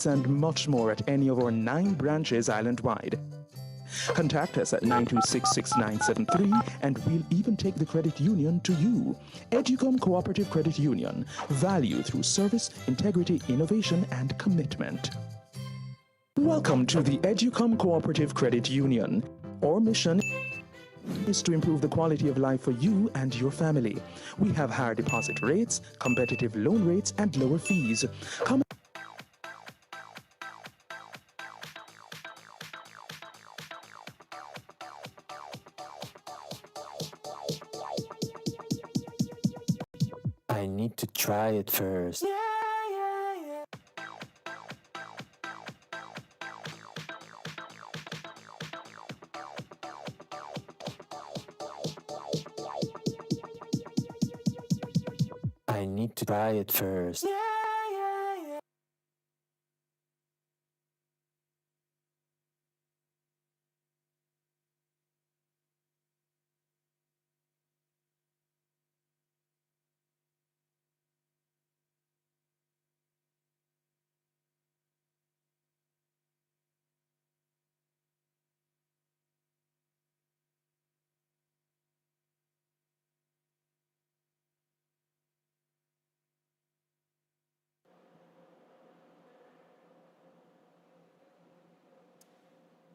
and much more at any of our 9 branches island-wide. Contact us at 926-6973 and we'll even take the credit union to you. Educom Cooperative Credit Union. Value through service, integrity, innovation, and commitment. Welcome to the Educom Cooperative Credit Union. Our mission is to improve the quality of life for you and your family. We have higher deposit rates, competitive loan rates, and lower fees. Come I need to try it first. I need to try it first.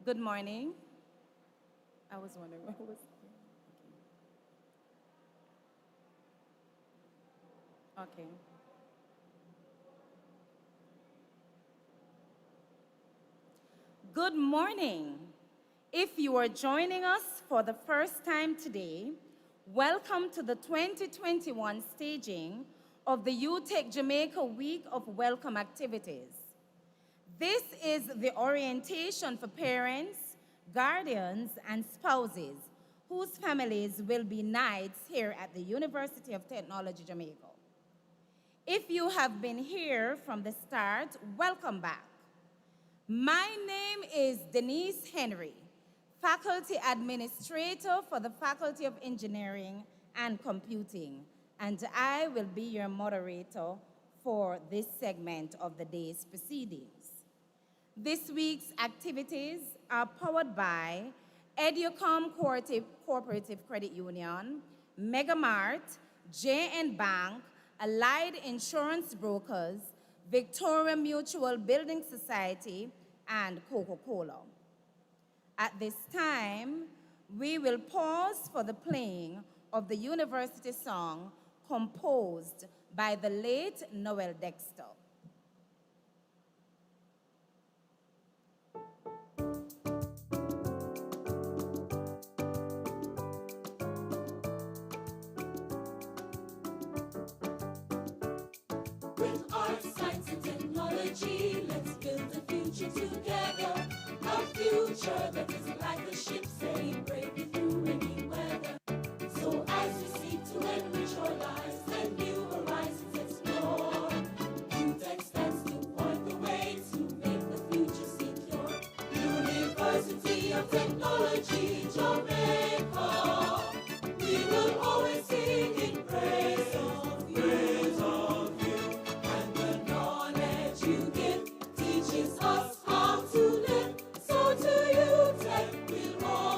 Good morning. I was wondering what was. Okay. Good morning. If you are joining us for the first time today, welcome to the 2021 staging of the UTech Jamaica Week of Welcome Activities. This is the orientation for parents, guardians, and spouses whose families will be knights here at the University of Technology, Jamaica. If you have been here from the start, welcome back. My name is Denise Henry, Faculty Administrator for the Faculty of Engineering and Computing, and I will be your moderator for this segment of the day's proceedings. This week's activities are powered by Educom Cooperative Credit Union, Megamart, JN Bank, Allied Insurance Brokers, Victoria Mutual Building Society, and Coca-Cola. At this time, we will pause for the playing of the university song composed by the late Noel Dexter. With art, science, and technology, let's build a future together. A future that is like a ship sailing bravely through any weather. So as we seek to enrich our lives and new horizons explore, UTech stands to point the way to make the future secure. University of Technology, Jamaica, we will always sing in praise of you. And the knowledge you give teaches us how to live. So to UTech we'll all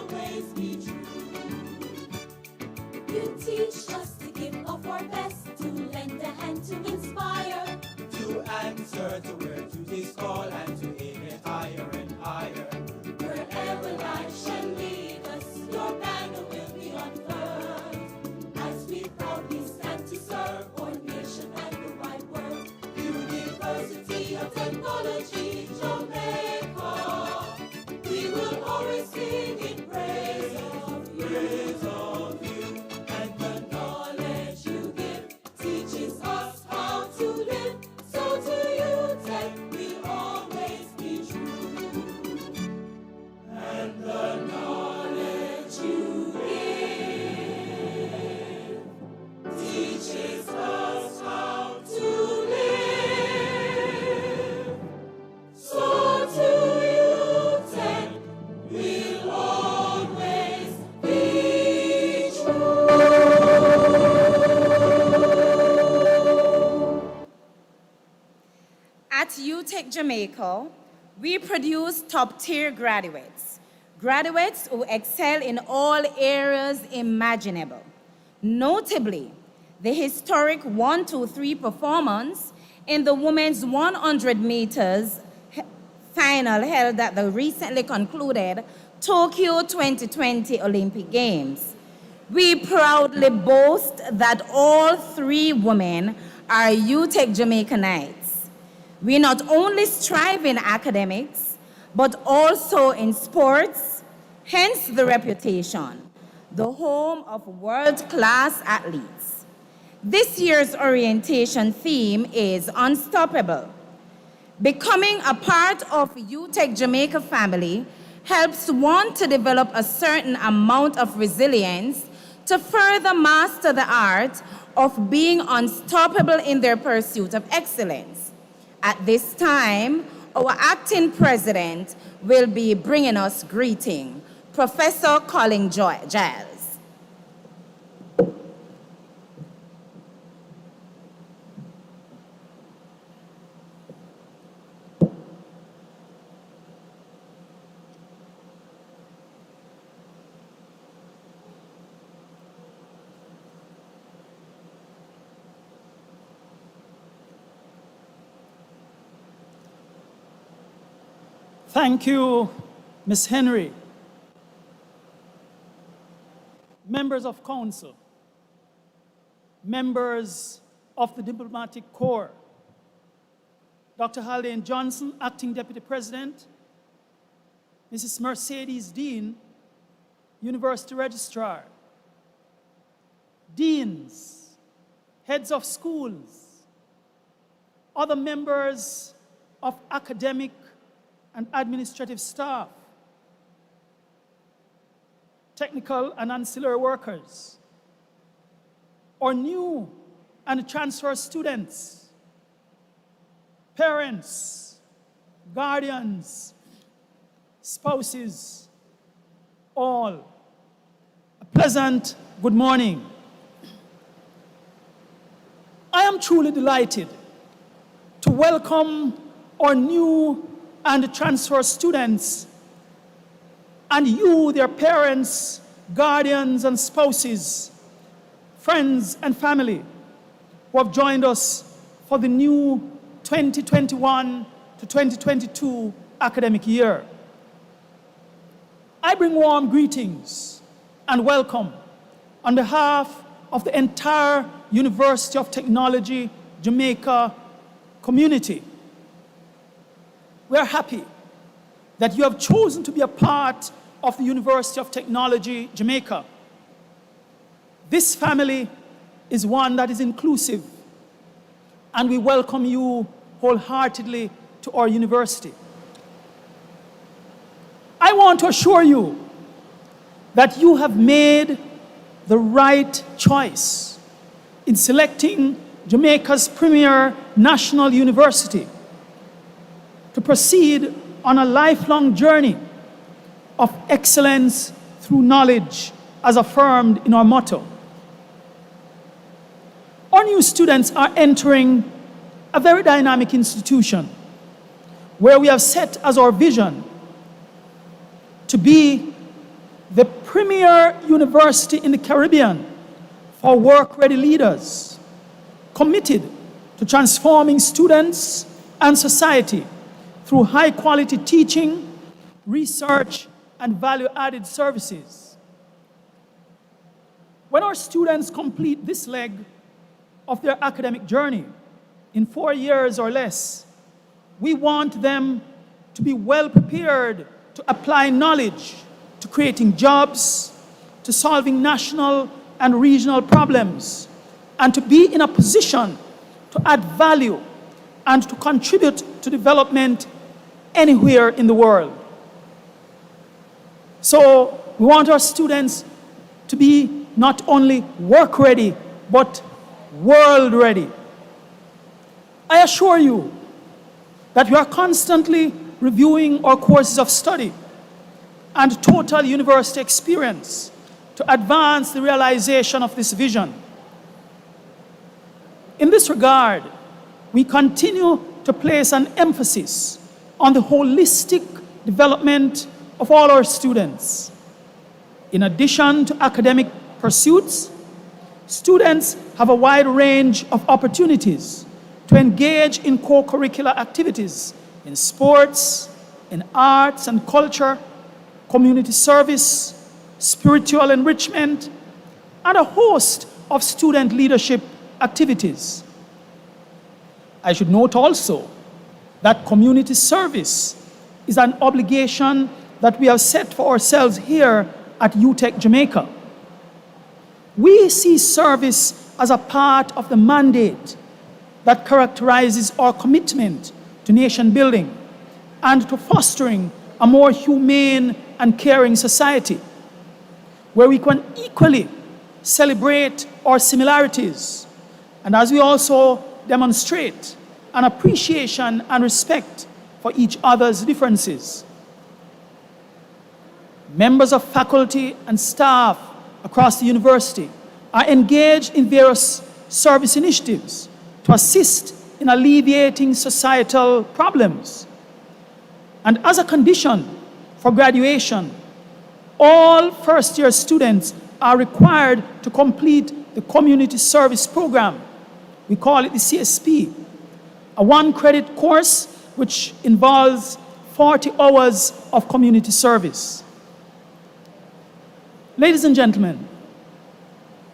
UTech Jamaica, we produce top-tier graduates, graduates who excel in all areas imaginable. Notably, the historic 1-2-3 performance in the women's 100 meters final held at the recently concluded Tokyo 2020 Olympic Games. We proudly boast that all 3 women are UTech Jamaicanites. We not only strive in academics, but also in sports, hence the reputation, the home of world-class athletes. This year's orientation theme is Unstoppable. Becoming a part of UTech Jamaica family helps one to develop a certain amount of resilience to further master the art of being unstoppable in their pursuit of excellence. At this time, our acting president will be bringing us greeting, Professor Colin Giles. Thank you, Ms. Henry. Members of Council, members of the Diplomatic Corps, Dr. Haldane Johnson, Acting Deputy President, Mrs. Mercedes Dean, University Registrar, deans, heads of schools, other members of academic and administrative staff, technical and ancillary workers, or new and transfer students, parents, guardians, spouses, all, a pleasant good morning. I am truly delighted to welcome our new and transfer students and you, their parents, guardians, and spouses, friends, and family who have joined us for the new 2021 to 2022 academic year. I bring warm greetings and welcome on behalf of the entire University of Technology Jamaica community. We are happy that you have chosen to be a part of the University of Technology Jamaica. This family is one that is inclusive, and we welcome you wholeheartedly to our university. I want to assure you that you have made the right choice in selecting Jamaica's premier national university to proceed on a lifelong journey of excellence through knowledge, as affirmed in our motto. Our new students are entering a very dynamic institution where we have set as our vision to be the premier university in the Caribbean for work-ready leaders, committed to transforming students and society through high-quality teaching, research, and value-added services. When our students complete this leg of their academic journey in 4 years or less, we want them to be well prepared to apply knowledge to creating jobs, to solving national and regional problems, and to be in a position to add value and to contribute to development anywhere in the world. So we want our students to be not only work ready, but world ready. I assure you that we are constantly reviewing our courses of study and total university experience to advance the realization of this vision. In this regard, we continue to place an emphasis on the holistic development of all our students. In addition to academic pursuits, students have a wide range of opportunities to engage in co-curricular activities in sports, in arts and culture, community service, spiritual enrichment, and a host of student leadership activities. I should note also that community service is an obligation that we have set for ourselves here at UTech Jamaica. We see service as a part of the mandate that characterizes our commitment to nation building and to fostering a more humane and caring society, where we can equally celebrate our similarities, and as we also demonstrate an appreciation and respect for each other's differences. Members of faculty and staff across the university are engaged in various service initiatives to assist in alleviating societal problems. And as a condition for graduation, all first-year students are required to complete the Community Service Program. We call it the CSP, a one-credit course which involves 40 hours of community service. Ladies and gentlemen,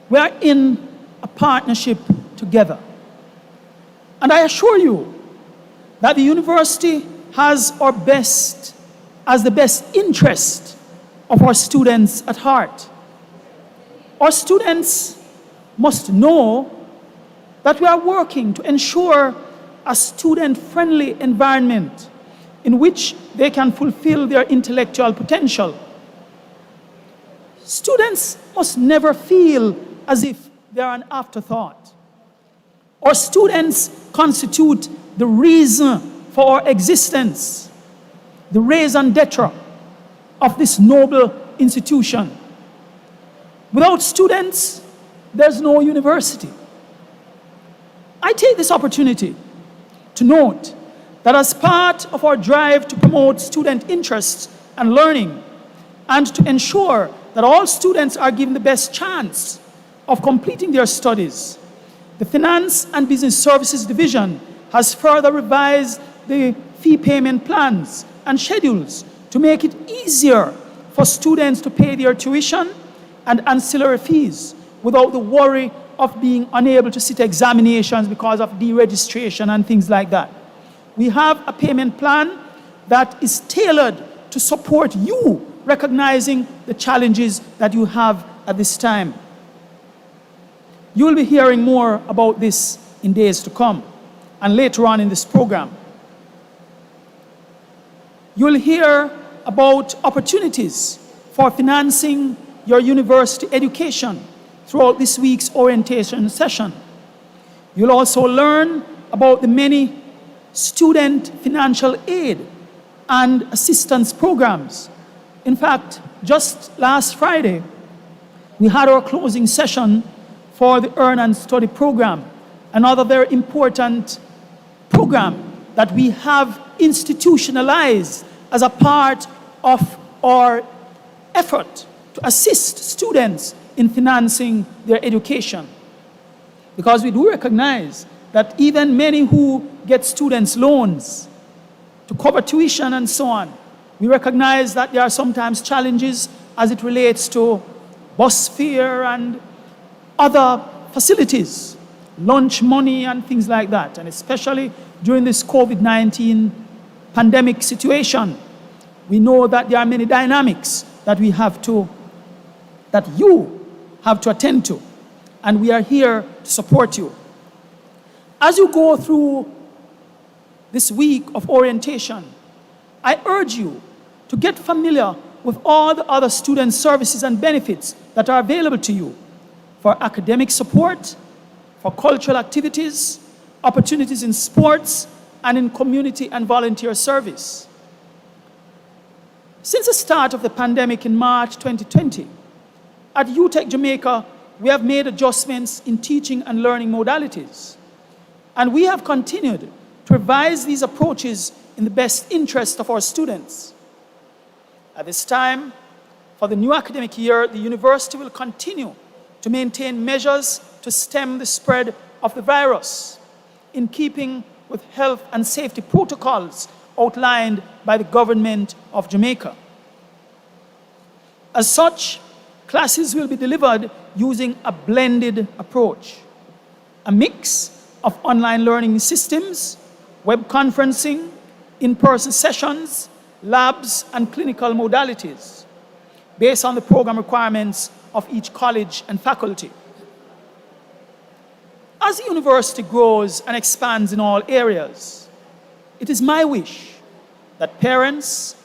we are in a partnership together. And I assure you that the university has our best, as the best interest of our students at heart. Our students must know that we are working to ensure a student-friendly environment in which they can fulfill their intellectual potential. Students must never feel as if they are an afterthought. Our students constitute the reason for our existence, the raison d'etre of this noble institution. Without students, there's no university. I take this opportunity to note that as part of our drive to promote student interests and learning, and to ensure that all students are given the best chance of completing their studies, the Finance and Business Services Division has further revised the fee payment plans and schedules to make it easier for students to pay their tuition and ancillary fees without the worry of being unable to sit examinations because of deregistration and things like that. We have a payment plan that is tailored to support you, recognizing the challenges that you have at this time. You will be hearing more about this in days to come and later on in this program. You will hear about opportunities for financing your university education throughout this week's orientation session. You'll also learn about the many student financial aid and assistance programs. In fact, just last Friday, we had our closing session for the Earn and Study program, another very important program that we have institutionalized as a part of our effort to assist students in financing their education. Because we do recognize that even many who get students loans to cover tuition and so on, we recognize that there are sometimes challenges as it relates to bus fare and other facilities, lunch money and things like that. And especially during this COVID-19 pandemic situation, we know that there are many dynamics that you have to attend to. And we are here to support you. As you go through this week of orientation, I urge you to get familiar with all the other student services and benefits that are available to you for academic support, for cultural activities, opportunities in sports, and in community and volunteer service. Since the start of the pandemic in March 2020, at UTech Jamaica, we have made adjustments in teaching and learning modalities. And we have continued to revise these approaches in the best interest of our students. At this time, for the new academic year, the university will continue to maintain measures to stem the spread of the virus in keeping with health and safety protocols outlined by the government of Jamaica. As such, classes will be delivered using a blended approach, a mix of online learning systems, web conferencing, in-person sessions, labs, and clinical modalities, based on the program requirements of each college and faculty. As the university grows and expands in all areas, it is my wish that parents,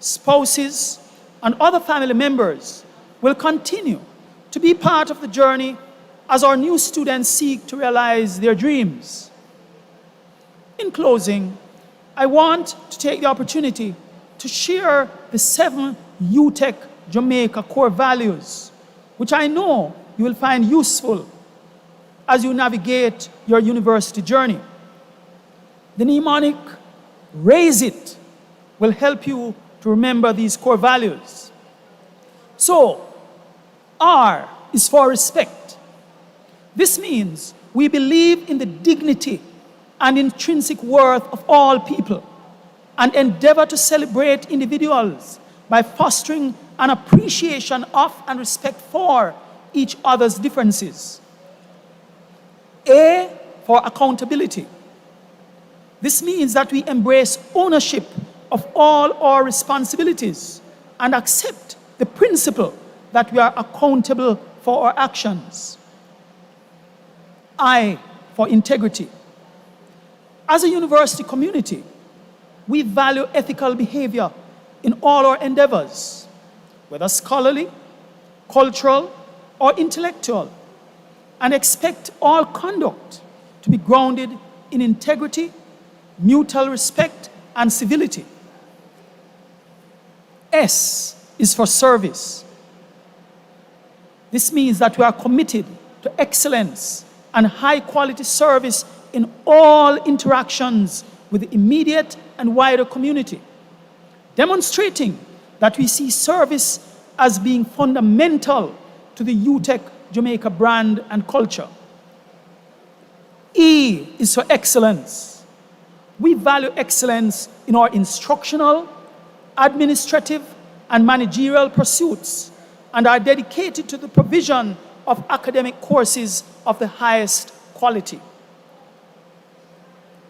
spouses, and other family members will continue to be part of the journey as our new students seek to realize their dreams. In closing, I want to take the opportunity to share the 7 UTech Jamaica core values, which I know you will find useful as you navigate your university journey. The mnemonic, "Raise It," will help you to remember these core values. So, R is for respect. This means we believe in the dignity and intrinsic worth of all people and endeavor to celebrate individuals by fostering an appreciation of and respect for each other's differences. A for accountability. This means that we embrace ownership of all our responsibilities and accept the principle that we are accountable for our actions. I for integrity. As a university community, we value ethical behavior in all our endeavors, whether scholarly, cultural, or intellectual, and expect all conduct to be grounded in integrity, mutual respect, and civility. S is for service. This means that we are committed to excellence and high-quality service in all interactions with the immediate and wider community, demonstrating that we see service as being fundamental to the UTech Jamaica brand and culture. E is for excellence. We value excellence in our instructional, administrative, and managerial pursuits and are dedicated to the provision of academic courses of the highest quality.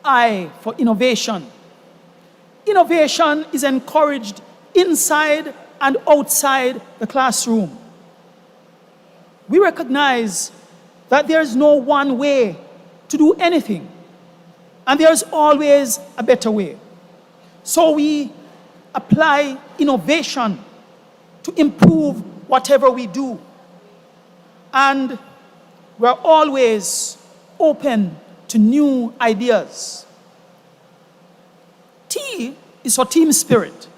I for innovation. Innovation is encouraged inside and outside the classroom. We recognize that there is no one way to do anything, and there's always a better way. So we apply innovation to improve whatever we do, and we're always open to new ideas. T is for team spirit.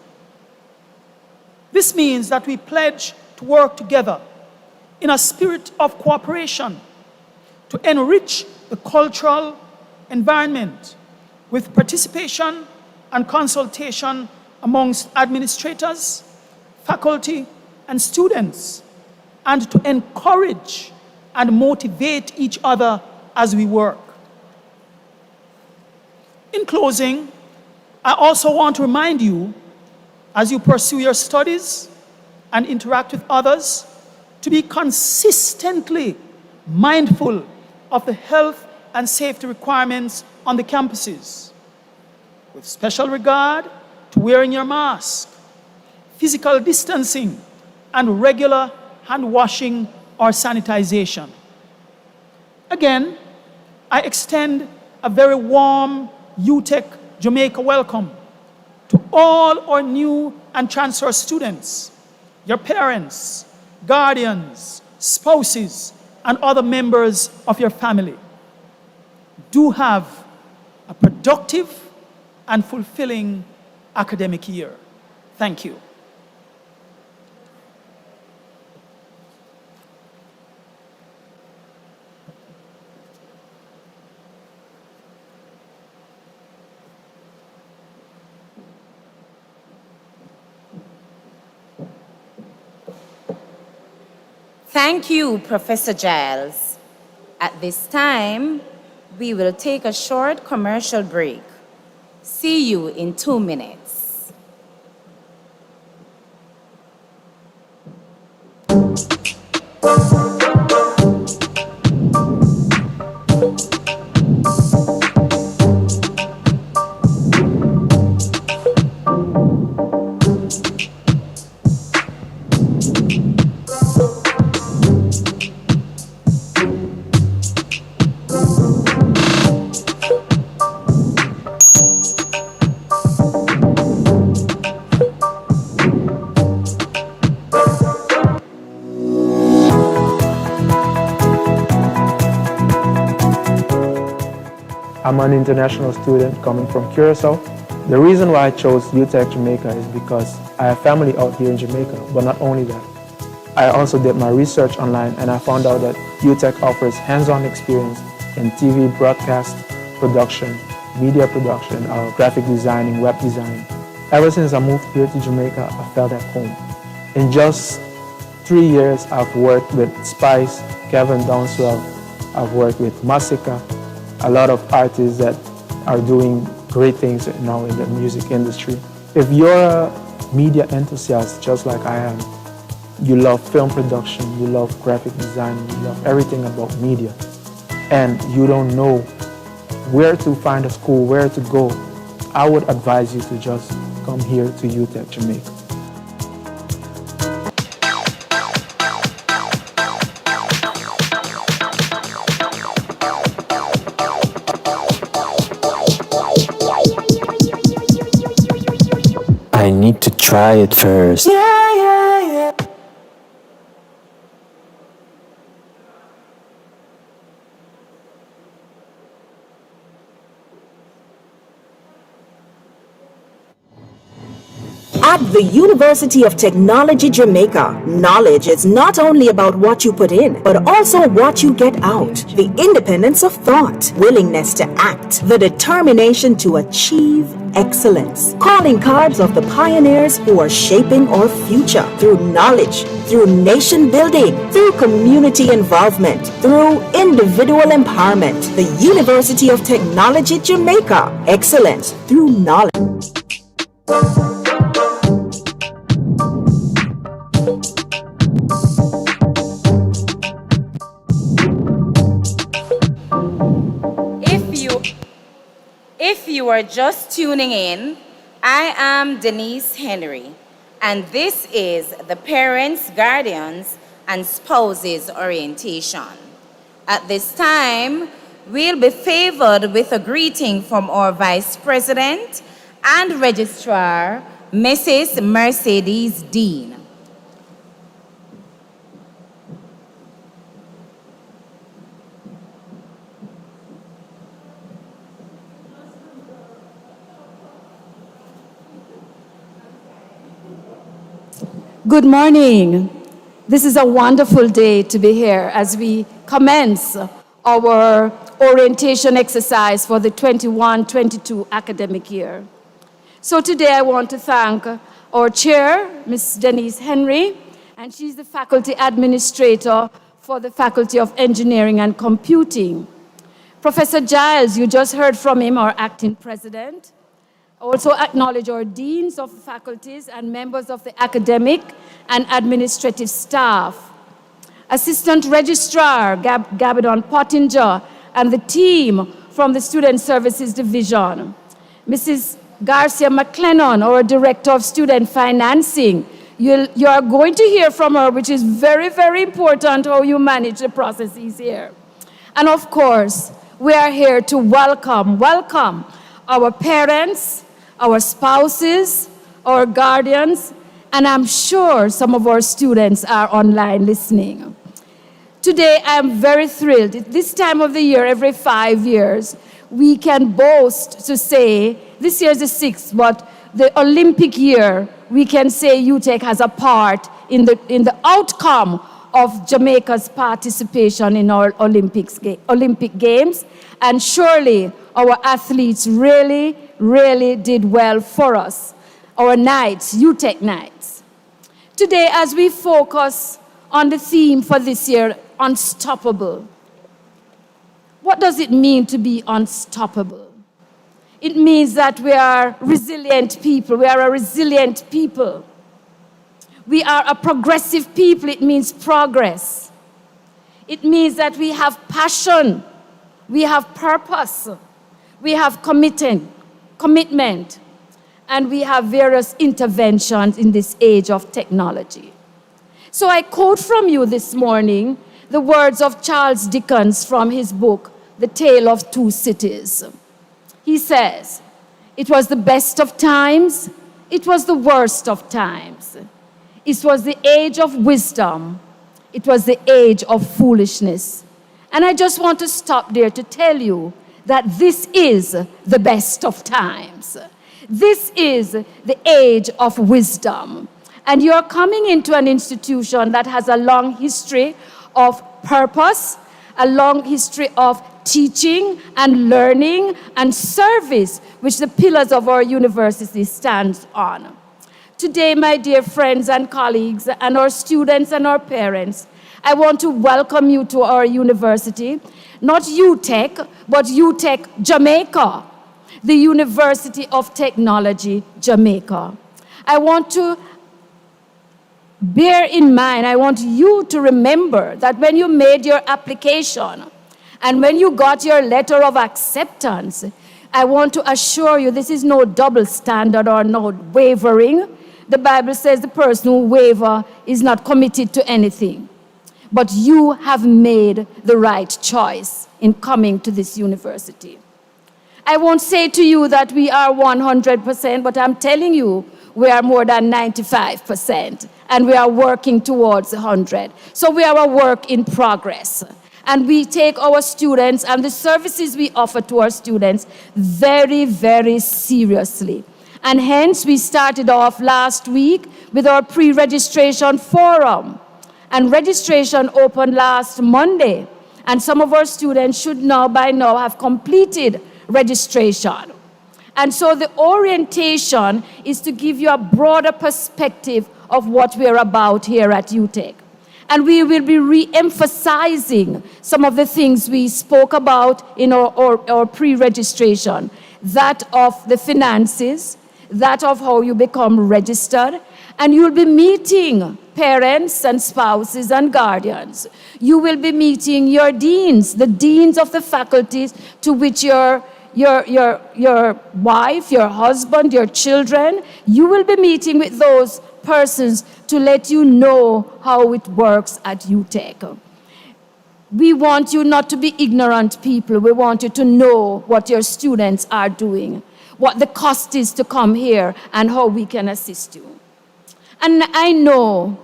This means that we pledge to work together in a spirit of cooperation to enrich the cultural environment with participation and consultation amongst administrators, faculty, and students, and to encourage and motivate each other as we work. In closing, I also want to remind you, as you pursue your studies and interact with others, to be consistently mindful of the health and safety requirements on the campuses, with special regard to wearing your mask, physical distancing, and regular hand washing or sanitization. Again, I extend a very warm UTech Jamaica welcome to all our new and transfer students, your parents, guardians, spouses, and other members of your family. Do have a productive and fulfilling academic year. Thank you. Thank you, Professor Giles. At this time, we will take a short commercial break. See you in 2 minutes. I'm an international student coming from Curacao. The reason why I chose UTech Jamaica is because I have family out here in Jamaica, but not only that. I also did my research online and I found out that UTech offers hands-on experience in TV broadcast production, media production, graphic designing, web design. Ever since I moved here to Jamaica, I felt at home. In just 3 years, I've worked with Spice, Kevin Downswell, I've worked with Masika, a lot of artists that are doing great things now in the music industry. If you're a media enthusiast just like I am, you love film production, you love graphic design, you love everything about media, and you don't know where to find a school, where to go, I would advise you to just come here to UTech Jamaica. I need to try it first. At the University of Technology Jamaica, knowledge is not only about what you put in, but also what you get out. The independence of thought, willingness to act, the determination to achieve excellence. Calling cards of the pioneers who are shaping our future through knowledge, through nation building, through community involvement, through individual empowerment. The University of Technology Jamaica, excellence through knowledge. If you are just tuning in, I am Denise Henry, and this is the Parents, Guardians, and Spouses Orientation. At this time, we'll be favored with a greeting from our Vice President and Registrar, Mrs. Mercedes Dean. Good morning. This is a wonderful day to be here as we commence our orientation exercise for the 21-22 academic year. So today I want to thank our chair, Ms. Denise Henry, and she's the faculty administrator for the Faculty of Engineering and Computing. Professor Giles, you just heard from him, our acting president. Also acknowledge our deans of faculties and members of the academic and administrative staff. Assistant Registrar Gabadon Pottinger and the team from the Student Services Division. Mrs. Garcia McLennan, our Director of Student Financing. You are going to hear from her, which is very, very important how you manage the processes here. And of course, we are here to welcome our parents, our spouses, our guardians, and I'm sure some of our students are online listening. Today, I'm very thrilled. At this time of the year, every 5 years, we can boast to say, this year is the 6th, but the Olympic year, we can say UTech has a part in the outcome of Jamaica's participation in our Olympic Games, and surely our athletes really did well for us. Our nights, UTech nights. Today, as we focus on the theme for this year, unstoppable. What does it mean to be unstoppable? It means that we are resilient people. We are a resilient people. We are a progressive people. It means progress. It means that we have passion. We have purpose. We have commitment. And we have various interventions in this age of technology. So I quote from you this morning the words of Charles Dickens from his book, The Tale of Two Cities. He says, "It was the best of times, it was the worst of times. It was the age of wisdom, it was the age of foolishness." And I just want to stop there to tell you that this is the best of times. This is the age of wisdom. And you're coming into an institution that has a long history of purpose, a long history of teaching and learning and service, which the pillars of our university stands on. Today, my dear friends and colleagues, and our students and our parents, I want to welcome you to our university, not UTech, but UTech Jamaica, the University of Technology, Jamaica. I want to bear in mind, I want you to remember that when you made your application and when you got your letter of acceptance, I want to assure you this is no double standard or no wavering. The Bible says the person who wavers is not committed to anything. But you have made the right choice in coming to this university. I won't say to you that we are 100%, but I'm telling you we are more than 95%, and we are working towards 100. So we are a work in progress. And we take our students and the services we offer to our students very, very seriously. And hence, we started off last week with our pre-registration forum. And registration opened last Monday. And some of our students should now, by now, have completed registration. And so the orientation is to give you a broader perspective of what we're about here at UTech. And we will be re-emphasizing some of the things we spoke about in our pre-registration. That of the finances, that of how you become registered, and you'll be meeting parents and spouses and guardians. You will be meeting your deans, the deans of the faculties to which your wife, your husband, your children, you will be meeting with those persons to let you know how it works at UTech. We want you not to be ignorant people. We want you to know what your students are doing, what the cost is to come here, and how we can assist you. And I know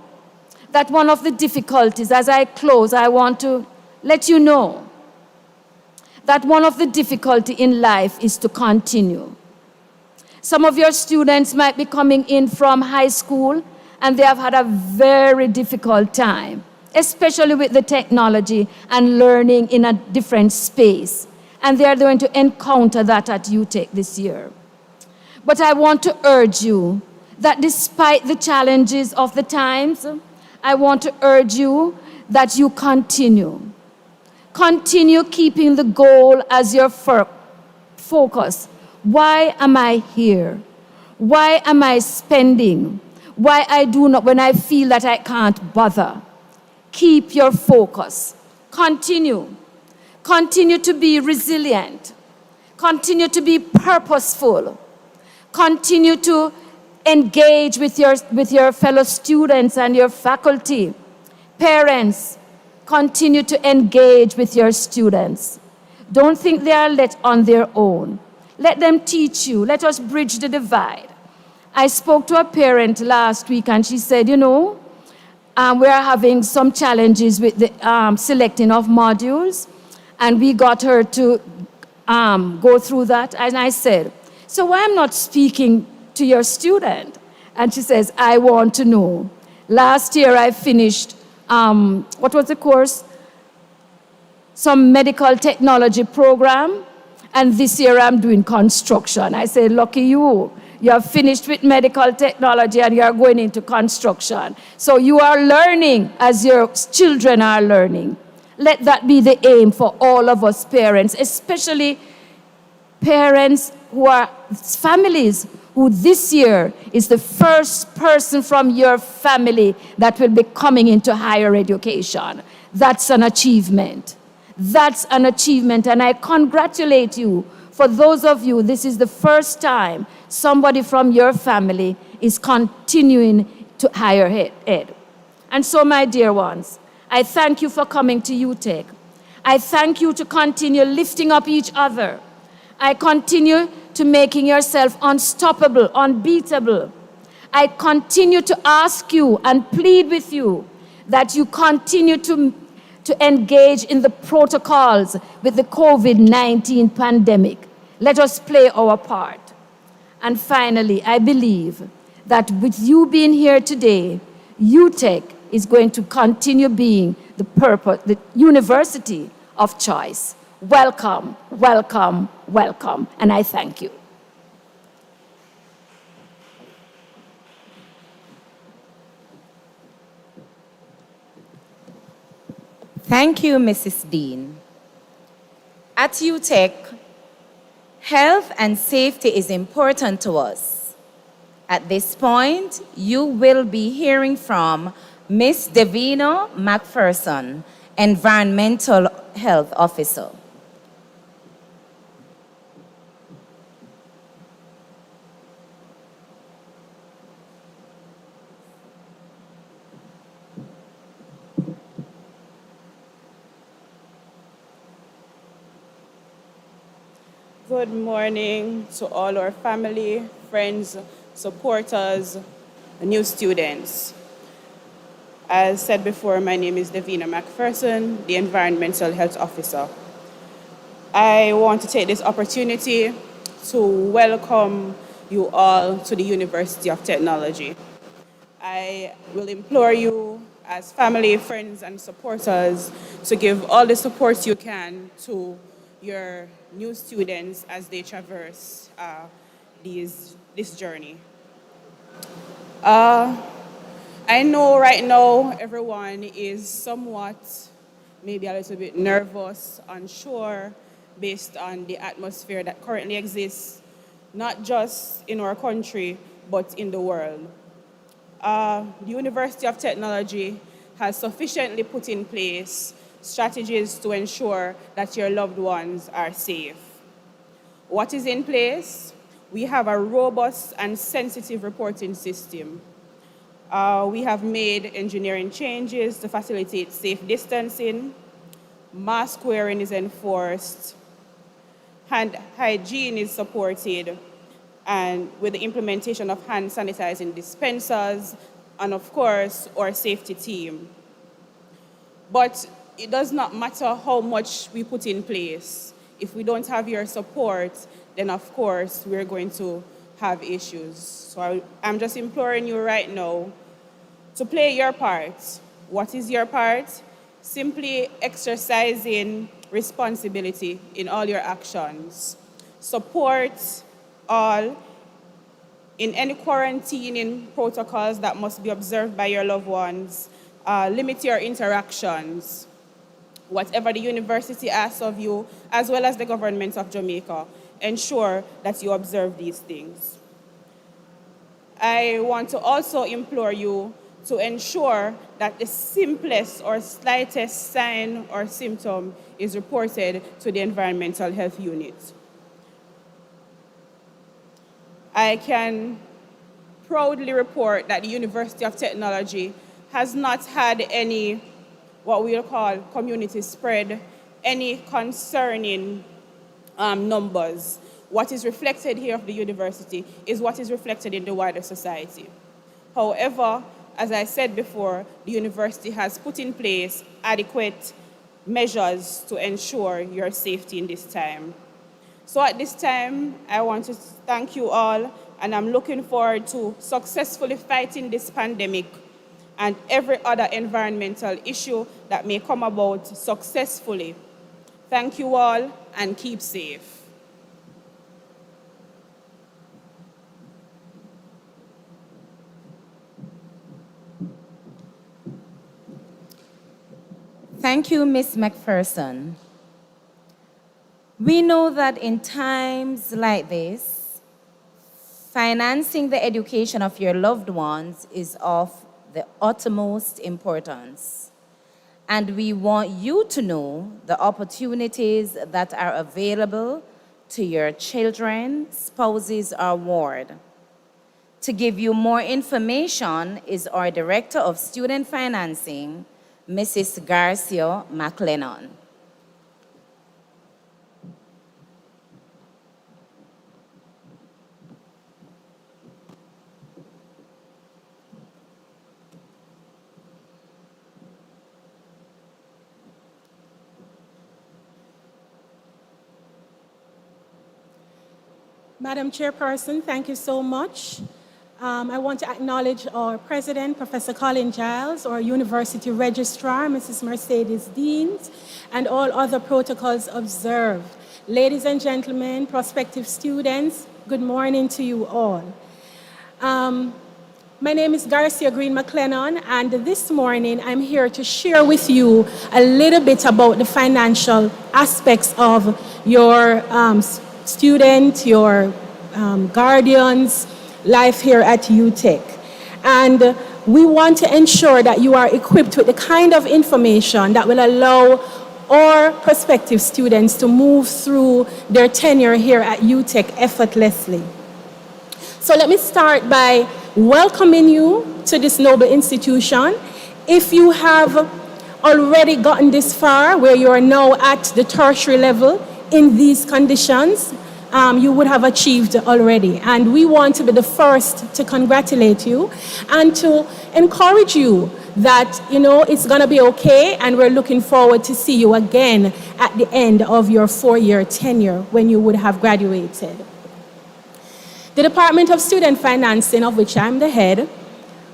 that one of the difficulties, as I close, I want to let you know that one of the difficulties in life is to continue. Some of your students might be coming in from high school and they have had a very difficult time, especially with the technology and learning in a different space. And they are going to encounter that at UTech this year. But I want to urge you that despite the challenges of the times, I want to urge you that you continue. Continue keeping the goal as your focus. Why am I here? Why am I spending? Why I do not when I feel that I can't bother? Keep your focus. Continue. Continue to be resilient. Continue to be purposeful. Continue to engage with your fellow students and your faculty. Parents, continue to engage with your students. Don't think they are let on their own. Let them teach you. Let us bridge the divide. I spoke to a parent last week and she said, we are having some challenges with the selecting of modules, and we got her to go through that. And I said, so why I'm not speaking to your student? And she says, I want to know. Last year I finished, what was the course? Some medical technology program. And this year I'm doing construction. I said, lucky you. You have finished with medical technology and you are going into construction. So you are learning as your children are learning. Let that be the aim for all of us parents, especially parents who are families who this year is the first person from your family that will be coming into higher education. That's an achievement. That's an achievement, and I congratulate you. For those of you, this is the first time somebody from your family is continuing to higher ed. And so, my dear ones, I thank you for coming to UTech. I thank you to continue lifting up each other. I continue to making yourself unstoppable, unbeatable. I continue to ask you and plead with you that you continue to engage in the protocols with the COVID-19 pandemic. Let us play our part. And finally, I believe that with you being here today, UTech is going to continue being the university of choice. Welcome, welcome, welcome, and I thank you. Thank you, Mrs. Dean. At UTech, health and safety is important to us. At this point, you will be hearing from Ms. Davina McPherson, Environmental Health Officer. Good morning to all our family, friends, supporters, new students. As said before, my name is Davina McPherson, the Environmental Health Officer. I want to take this opportunity to welcome you all to the University of Technology. I will implore you as family, friends, and supporters to give all the support you can to your new students as they traverse this journey. I know right now everyone is somewhat, maybe a little bit nervous, unsure, based on the atmosphere that currently exists, not just in our country, but in the world. The University of Technology has sufficiently put in place strategies to ensure that your loved ones are safe. What is in place? We have a robust and sensitive reporting system. We have made engineering changes to facilitate safe distancing. Mask wearing is enforced. Hand hygiene is supported, and with the implementation of hand sanitizing dispensers, and of course, our safety team. But it does not matter how much we put in place. If we don't have your support, then of course, we're going to have issues. So I'm just imploring you right now to play your part. What is your part? Simply exercising responsibility in all your actions. Support all in any quarantining protocols that must be observed by your loved ones. Limit your interactions. Whatever the university asks of you, as well as the government of Jamaica, ensure that you observe these things. I want to also implore you to ensure that the simplest or slightest sign or symptom is reported to the environmental health unit. I can proudly report that the University of Technology has not had any, what we'll call community spread, any concerning numbers. What is reflected here of the university is what is reflected in the wider society. However, as I said before, the university has put in place adequate measures to ensure your safety in this time. So at this time, I want to thank you all, and I'm looking forward to successfully fighting this pandemic and every other environmental issue that may come about successfully. Thank you all, and keep safe. Thank you, Ms. McPherson. We know that in times like this, financing the education of your loved ones is of the utmost importance. And we want you to know the opportunities that are available to your children, spouses, or ward. To give you more information is our Director of Student Financing, Mrs. Garcia McLennan. Madam Chairperson, thank you so much. I want to acknowledge our President, Professor Colin Giles, our University Registrar, Mrs. Mercedes Deans, and all other protocols observed. Ladies and gentlemen, prospective students, good morning to you all. My name is Garcia Green McLennan, and this morning I'm here to share with you a little bit about the financial aspects of your student, your guardians' life here at UTech. And we want to ensure that you are equipped with the kind of information that will allow our prospective students to move through their tenure here at UTech effortlessly. So let me start by welcoming you to this noble institution. If you have already gotten this far, where you are now at the tertiary level in these conditions, you would have achieved already. And we want to be the first to congratulate you and to encourage you that, you know, it's going to be okay, and we're looking forward to see you again at the end of your 4-year tenure when you would have graduated. The Department of Student Financing, of which I'm the head,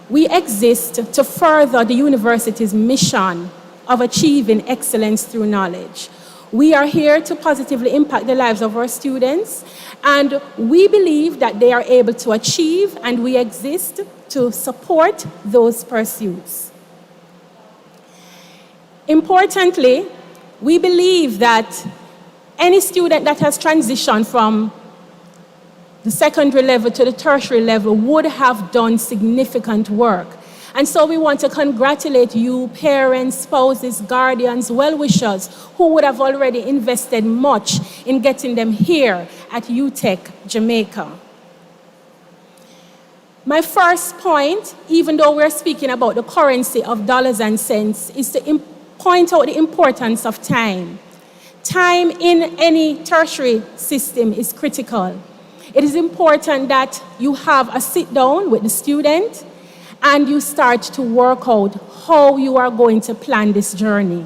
we exist to further the university's mission of achieving excellence through knowledge. We are here to positively impact the lives of our students, and we believe that they are able to achieve, and we exist to support those pursuits. Importantly, we believe that any student that has transitioned from the secondary level to the tertiary level would have done significant work. And so we want to congratulate you, parents, spouses, guardians, well-wishers, who would have already invested much in getting them here at UTech Jamaica. My first point, even though we're speaking about the currency of dollars and cents, is to point out the importance of time. Time in any tertiary system is critical. It is important that you have a sit-down with the student and you start to work out how you are going to plan this journey.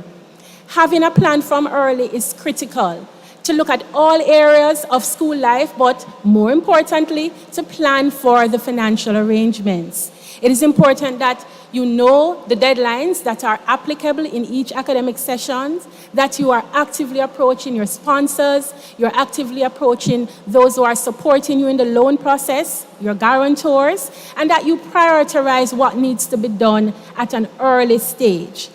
Having a plan from early is critical to look at all areas of school life, but more importantly, to plan for the financial arrangements. It is important that you know the deadlines that are applicable in each academic session, that you are actively approaching your sponsors, you're actively approaching those who are supporting you in the loan process, your guarantors, and that you prioritize what needs to be done at an early stage.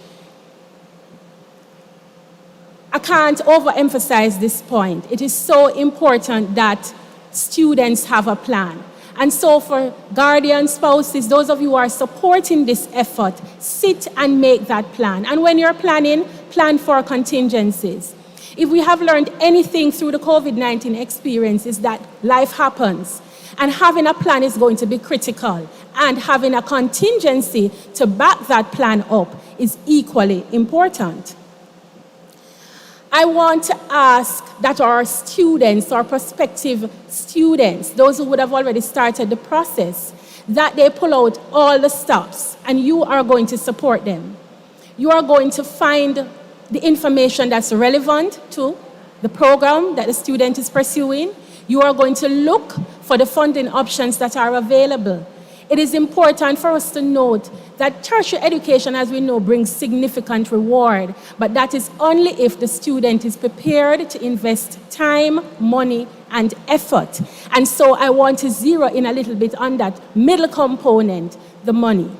I can't overemphasize this point. It is so important that students have a plan. And so for guardians, spouses, those of you who are supporting this effort, sit and make that plan. And when you're planning, plan for contingencies. If we have learned anything through the COVID-19 experience, is that life happens. And having a plan is going to be critical. And having a contingency to back that plan up is equally important. I want to ask that our students, our prospective students, those who would have already started the process, that they pull out all the stops, and you are going to support them. You are going to find the information that's relevant to the program that the student is pursuing. You are going to look for the funding options that are available. It is important for us to note that tertiary education, as we know, brings significant reward, but that is only if the student is prepared to invest time, money, and effort. And so I want to zero in a little bit on that middle component, the money.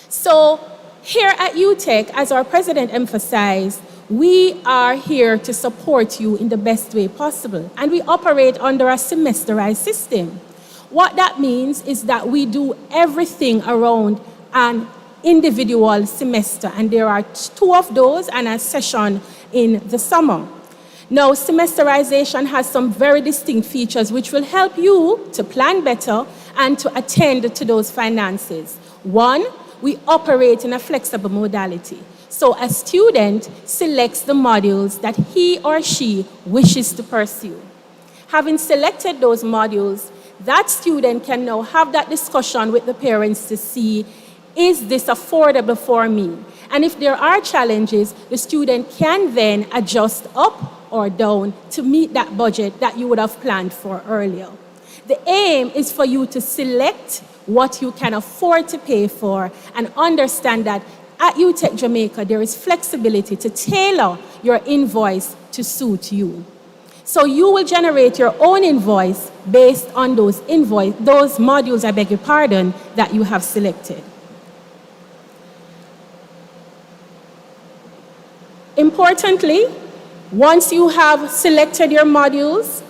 So Here at UTech, as our president emphasized, we are here to support you in the best way possible, and we operate under a semesterized system. What that means is that we do everything around an individual semester, and there are 2 of those and a session in the summer. Now, semesterization has some very distinct features which will help you to plan better and to attend to those finances. One, we operate in a flexible modality. So a student selects the modules that he or she wishes to pursue. Having selected those modules, that student can now have that discussion with the parents to see, is this affordable for me? And if there are challenges, the student can then adjust up or down to meet that budget that you would have planned for earlier. The aim is for you to select what you can afford to pay for and understand that at UTech Jamaica, there is flexibility to tailor your invoice to suit you. So you will generate your own invoice based on those modules, I beg your pardon, that you have selected. Importantly, once you have selected your modules,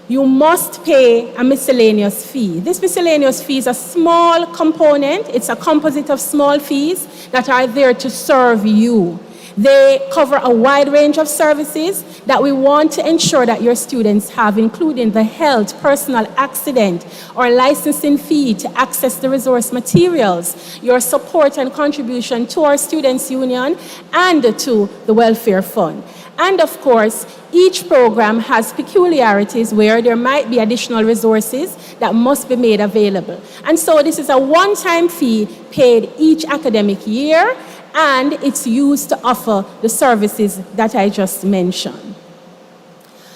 you must pay a miscellaneous fee. This miscellaneous fee is a small component. It's a composite of small fees that are there to serve you. They cover a wide range of services that we want to ensure that your students have, including the health, personal accident, or licensing fee to access the resource materials, your support and contribution to our Students' Union and to the Welfare Fund. And of course, each program has peculiarities where there might be additional resources that must be made available. And so this is a one-time fee paid each academic year, and it's used to offer the services that I just mentioned.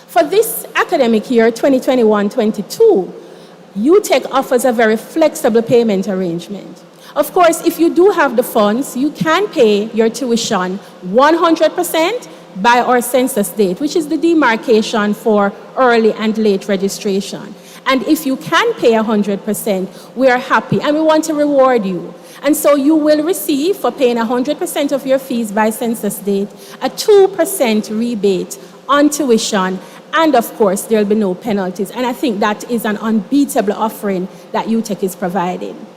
For this academic year, 2021-22, UTech offers a very flexible payment arrangement. Of course, if you do have the funds, you can pay your tuition 100% by our census date, which is the demarcation for early and late registration. And if you can pay 100%, we are happy and we want to reward you. And so you will receive, for paying 100% of your fees by census date, a 2% rebate on tuition, and of course, there will be no penalties. And I think that is an unbeatable offering that UTech is providing.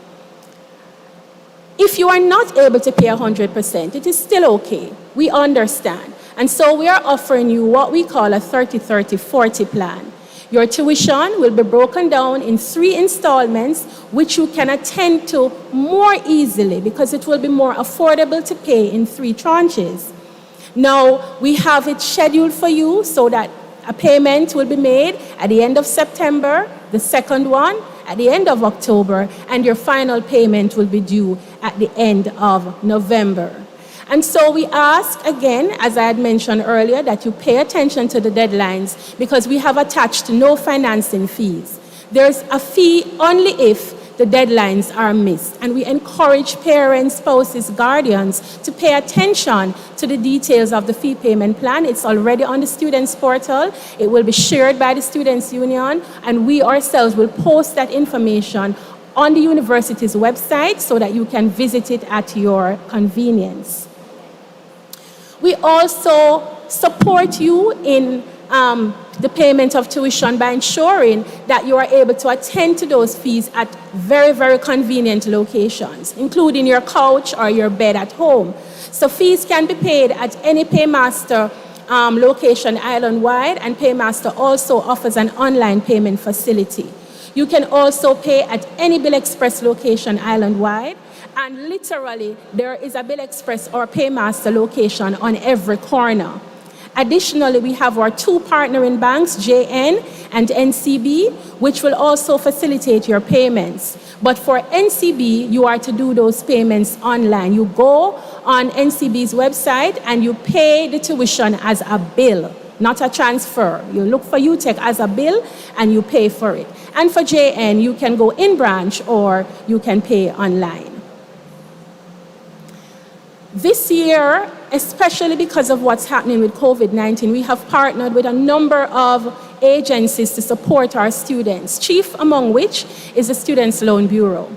If you are not able to pay 100%, it is still okay. We understand. And so we are offering you what we call a 30-30-40 plan. Your tuition will be broken down in 3 installments, which you can attend to more easily because it will be more affordable to pay in 3 tranches. Now, we have it scheduled for you so that a payment will be made at the end of September, the second one at the end of October, and your final payment will be due at the end of November. And so we ask, again, as I had mentioned earlier, that you pay attention to the deadlines because we have attached no financing fees. There's a fee only if the deadlines are missed. And we encourage parents, spouses, guardians to pay attention to the details of the fee payment plan. It's already on the Students' Portal. It will be shared by the Students' Union, and we ourselves will post that information on the university's website so that you can visit it at your convenience. We also support you in the payment of tuition by ensuring that you are able to attend to those fees at very, very convenient locations, including your couch or your bed at home. So fees can be paid at any Paymaster location island-wide, and Paymaster also offers an online payment facility. You can also pay at any Bill Express location island-wide, and literally there is a Bill Express or Paymaster location on every corner. Additionally, we have our 2 partnering banks, JN and NCB, which will also facilitate your payments. But for NCB, you are to do those payments online. You go on NCB's website and you pay the tuition as a bill, not a transfer. You look for UTech as a bill and you pay for it. And for JN, you can go in branch or you can pay online. This year, especially because of what's happening with COVID-19, we have partnered with a number of agencies to support our students, chief among which is the Students' Loan Bureau.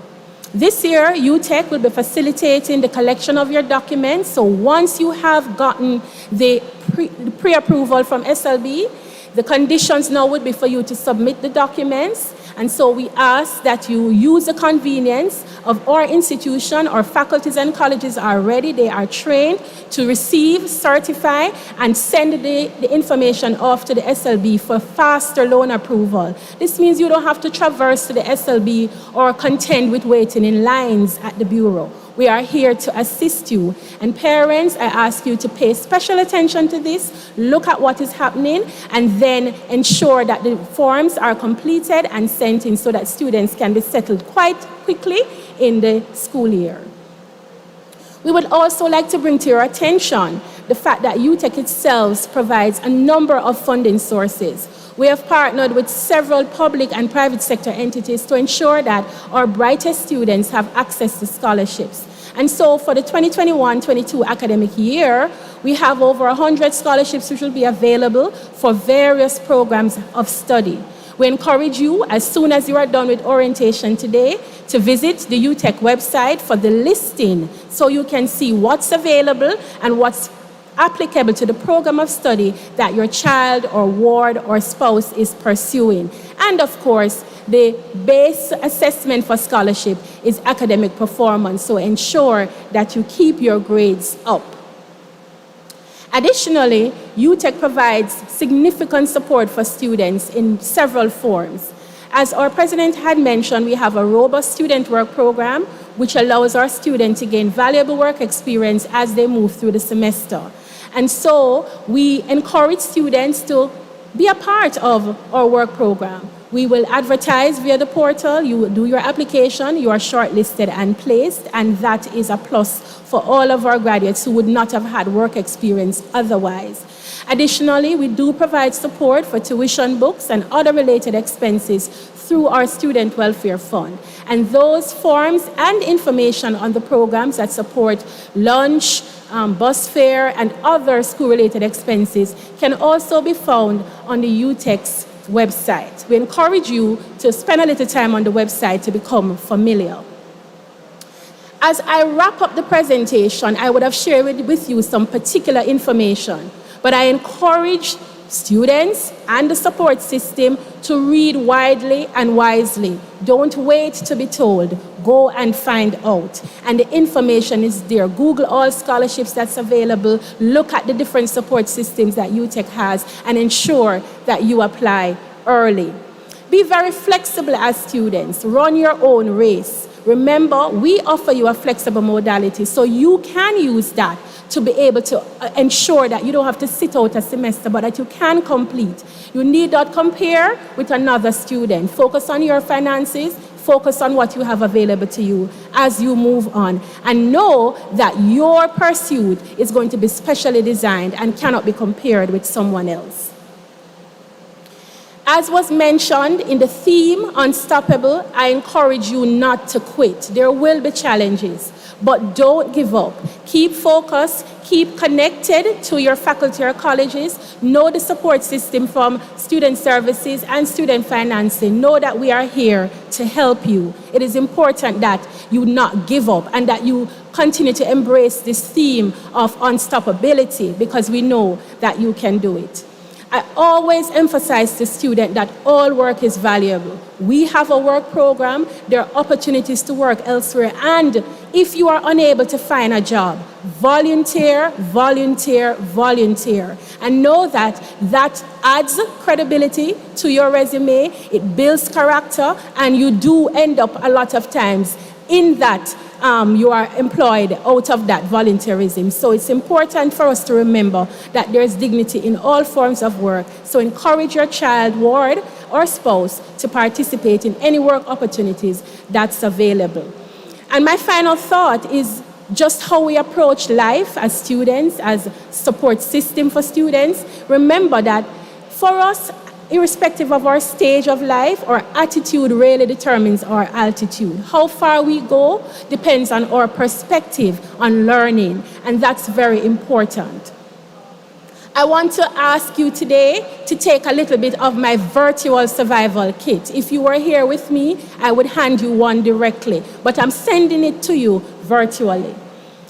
This year, UTech will be facilitating the collection of your documents. So once you have gotten the pre-approval from SLB, the conditions now would be for you to submit the documents. And so we ask that you use the convenience of our institution. Our faculties and colleges are ready. They are trained to receive, certify, and send the information off to the SLB for faster loan approval. This means you don't have to traverse to the SLB or contend with waiting in lines at the bureau. We are here to assist you. And parents, I ask you to pay special attention to this, look at what is happening, and then ensure that the forms are completed and sent in so that students can be settled quite quickly in the school year. We would also like to bring to your attention the fact that UTech itself provides a number of funding sources. We have partnered with several public and private sector entities to ensure that our brightest students have access to scholarships. And so for the 2021-22 academic year, we have over 100 scholarships which will be available for various programs of study. We encourage you, as soon as you are done with orientation today, to visit the UTech website for the listing so you can see what's available and what's applicable to the program of study that your child or ward or spouse is pursuing. And of course, the base assessment for scholarship is academic performance, so ensure that you keep your grades up. Additionally, UTech provides significant support for students in several forms. As our president had mentioned, we have a robust student work program which allows our students to gain valuable work experience as they move through the semester. And so we encourage students to be a part of our work program. We will advertise via the portal, you will do your application, you are shortlisted and placed, and that is a plus for all of our graduates who would not have had work experience otherwise. Additionally, we do provide support for tuition books and other related expenses through our Student Welfare Fund. And those forms and information on the programs that support lunch, bus fare, and other school-related expenses can also be found on the UTech's website. We encourage you to spend a little time on the website to become familiar. As I wrap up the presentation, I would have shared with you some particular information, but I encourage students and the support system to read widely and wisely. Don't wait to be told. Go and find out. And the information is there. Google all scholarships that's available. Look at the different support systems that UTech has and ensure that you apply early. Be very flexible as students. Run your own race. Remember, we offer you a flexible modality, so you can use that to be able to ensure that you don't have to sit out a semester, but that you can complete. You need not compare with another student. Focus on your finances, focus on what you have available to you as you move on. And know that your pursuit is going to be specially designed and cannot be compared with someone else. As was mentioned in the theme, Unstoppable, I encourage you not to quit. There will be challenges, but don't give up. Keep focused, keep connected to your faculty or colleges. Know the support system from student services and student financing. Know that we are here to help you. It is important that you not give up and that you continue to embrace this theme of unstoppability, because we know that you can do it. I always emphasize to students that all work is valuable. We have a work program, there are opportunities to work elsewhere, and if you are unable to find a job, volunteer, volunteer, volunteer. And know that that adds credibility to your resume, it builds character, and you do end up a lot of times in that you are employed out of that volunteerism. So it's important for us to remember that there is dignity in all forms of work. So encourage your child, ward, or spouse to participate in any work opportunities that's available. And my final thought is just how we approach life as students, as support system for students. Remember that for us, irrespective of our stage of life, our attitude really determines our altitude. How far we go depends on our perspective on learning, and that's very important. I want to ask you today to take a little bit of my virtual survival kit. If you were here with me, I would hand you one directly, but I'm sending it to you virtually.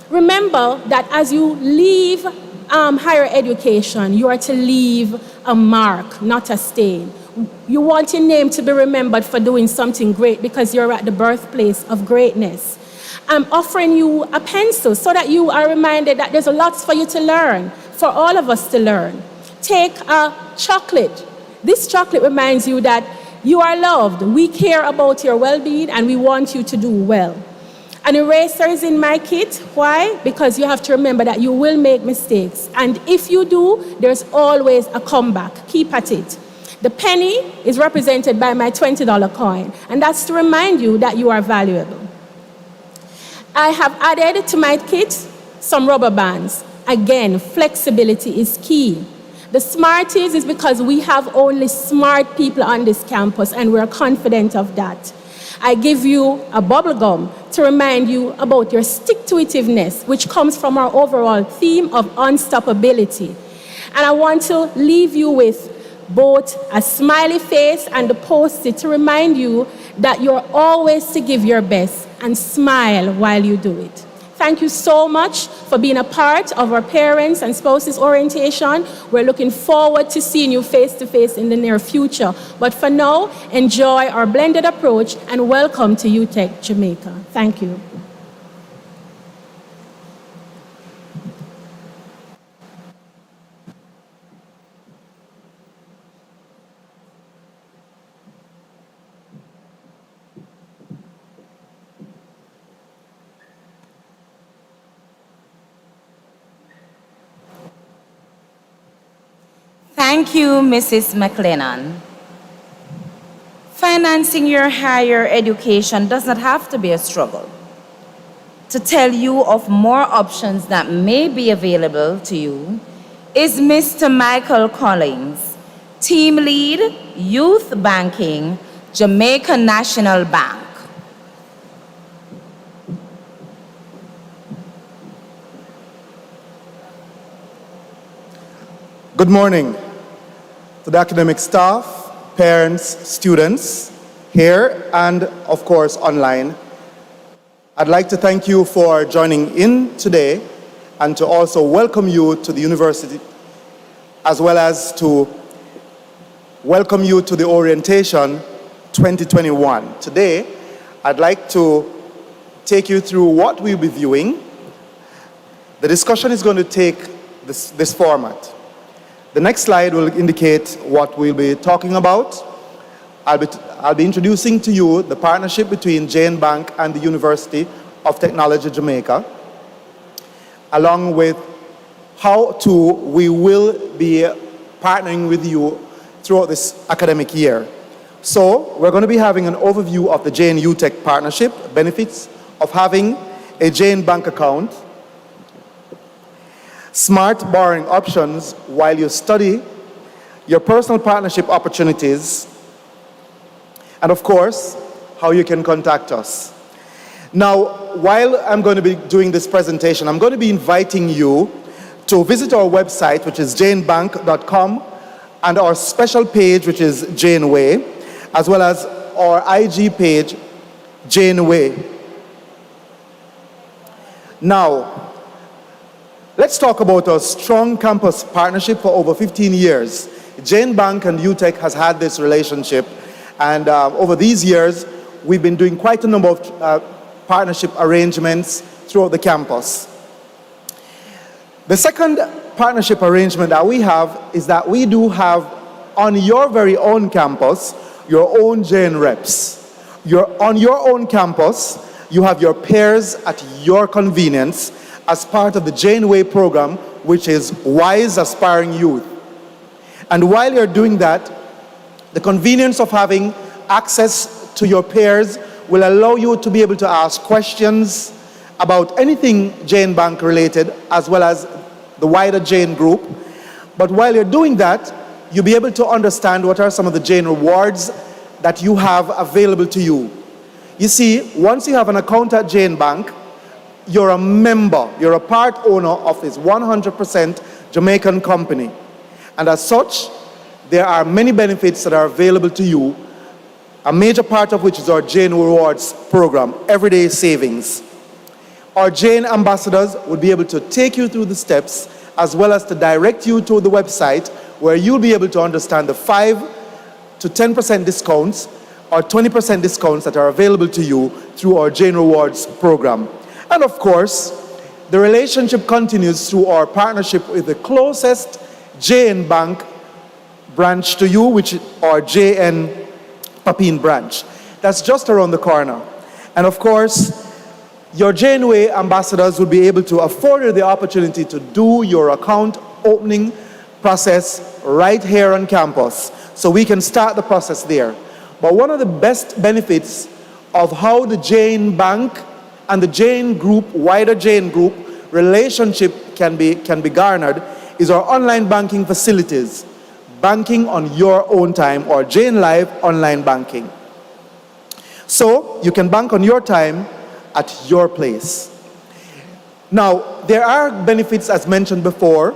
Remember that as you leave higher education, you are to leave a mark, not a stain. You want your name to be remembered for doing something great because you're at the birthplace of greatness. I'm offering you a pencil so that you are reminded that there's lots for you to learn, for all of us to learn. Take a chocolate. This chocolate reminds you that you are loved. We care about your well-being and we want you to do well. An eraser is in my kit. Why? Because you have to remember that you will make mistakes. And if you do, there's always a comeback. Keep at it. The penny is represented by my $20 coin, and that's to remind you that you are valuable. I have added to my kit some rubber bands. Again, flexibility is key. The Smarties is because we have only smart people on this campus, and we're confident of that. I give you a bubble gum to remind you about your stick-to-itiveness, which comes from our overall theme of unstoppability. And I want to leave you with both a smiley face and a Post-it to remind you that you're always to give your best and smile while you do it. Thank you so much for being a part of our parents and spouses orientation. We're looking forward to seeing you face to face in the near future. But for now, enjoy our blended approach and welcome to UTech Jamaica. Thank you. Thank you, Mrs. McLennan. Financing your higher education does not have to be a struggle. To tell you of more options that may be available to you is Mr. Michael Collins, Team Lead, Youth Banking, Jamaica National Bank. Good morning to the academic staff, parents, students, here and of course online. I'd like to thank you for joining in today and to also welcome you to the university, as well as to welcome you to the orientation 2021. Today, I'd like to take you through what we'll be viewing. The discussion is going to take this format. The next slide will indicate what we'll be talking about. I'll be introducing to you the partnership between Jane Bank and the University of Technology Jamaica, along with how we will be partnering with you throughout this academic year. So we're going to be having an overview of the Jane UTech partnership, benefits of having a Jane Bank account, smart borrowing options while you study, your personal partnership opportunities, and of course, how you can contact us. Now, while I'm going to be doing this presentation, I'm going to be inviting you to visit our website, which is janebank.com, and our special page, which is Janeway, as well as our IG page, Janeway. Now, let's talk about a strong campus partnership for over 15 years. Jane Bank and UTech has had this relationship, and over these years, we've been doing quite a number of partnership arrangements throughout the campus. The second partnership arrangement that we have is that we do have on your very own campus, your own Jane reps. On your own campus, you have your peers at your convenience as part of the Janeway program, which is Wise Aspiring Youth. And while you're doing that, the convenience of having access to your peers will allow you to be able to ask questions about anything Jane Bank related, as well as the wider Jane group. But while you're doing that, you'll be able to understand what are some of the Jane rewards that you have available to you. You see, once you have an account at Jane Bank, you're a member, you're a part owner of this 100% Jamaican company. And as such, there are many benefits that are available to you, a major part of which is our Jane Rewards program, Everyday Savings. Our Jane ambassadors would be able to take you through the steps as well as to direct you to the website where you'll be able to understand the 5 to 10% discounts or 20% discounts that are available to you through our Jane Rewards program. And of course, the relationship continues through our partnership with the closest JN Bank branch to you, which is our JN Papine branch. That's just around the corner. And of course, your Janeway ambassadors will be able to afford you the opportunity to do your account opening process right here on campus. So we can start the process there. But one of the best benefits of how the Jane Bank and the Jane Group, wider Jane Group relationship can be garnered is our online banking facilities. Banking on your own time, or Jane Live online banking. So you can bank on your time at your place. Now, there are benefits, as mentioned before,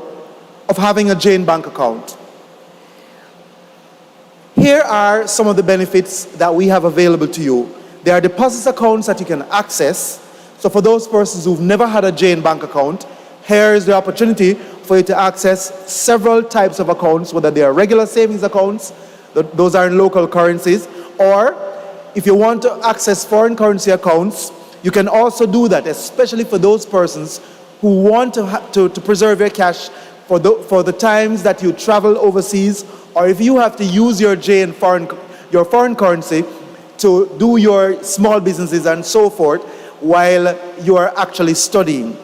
of having a Jane Bank account. Here are some of the benefits that we have available to you. There are deposit accounts that you can access. So for those persons who've never had a Jane Bank account, here is the opportunity for you to access several types of accounts, whether they are regular savings accounts, those are in local currencies, or if you want to access foreign currency accounts, you can also do that, especially for those persons who want to preserve your cash for the times that you travel overseas, or if you have to use your your foreign currency to do your small businesses and so forth while you are actually studying.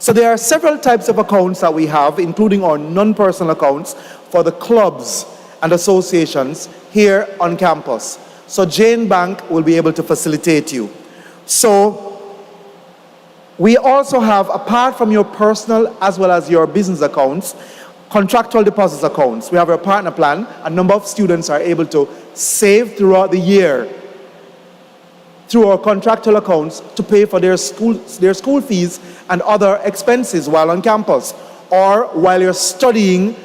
So there are several types of accounts that we have, including our non-personal accounts for the clubs and associations here on campus. So Jane Bank will be able to facilitate you. So we also have, apart from your personal as well as your business accounts, contractual deposits accounts. We have our partner plan. A number of students are able to save throughout the year through our contractual accounts to pay for their school fees and other expenses while on campus or while you're studying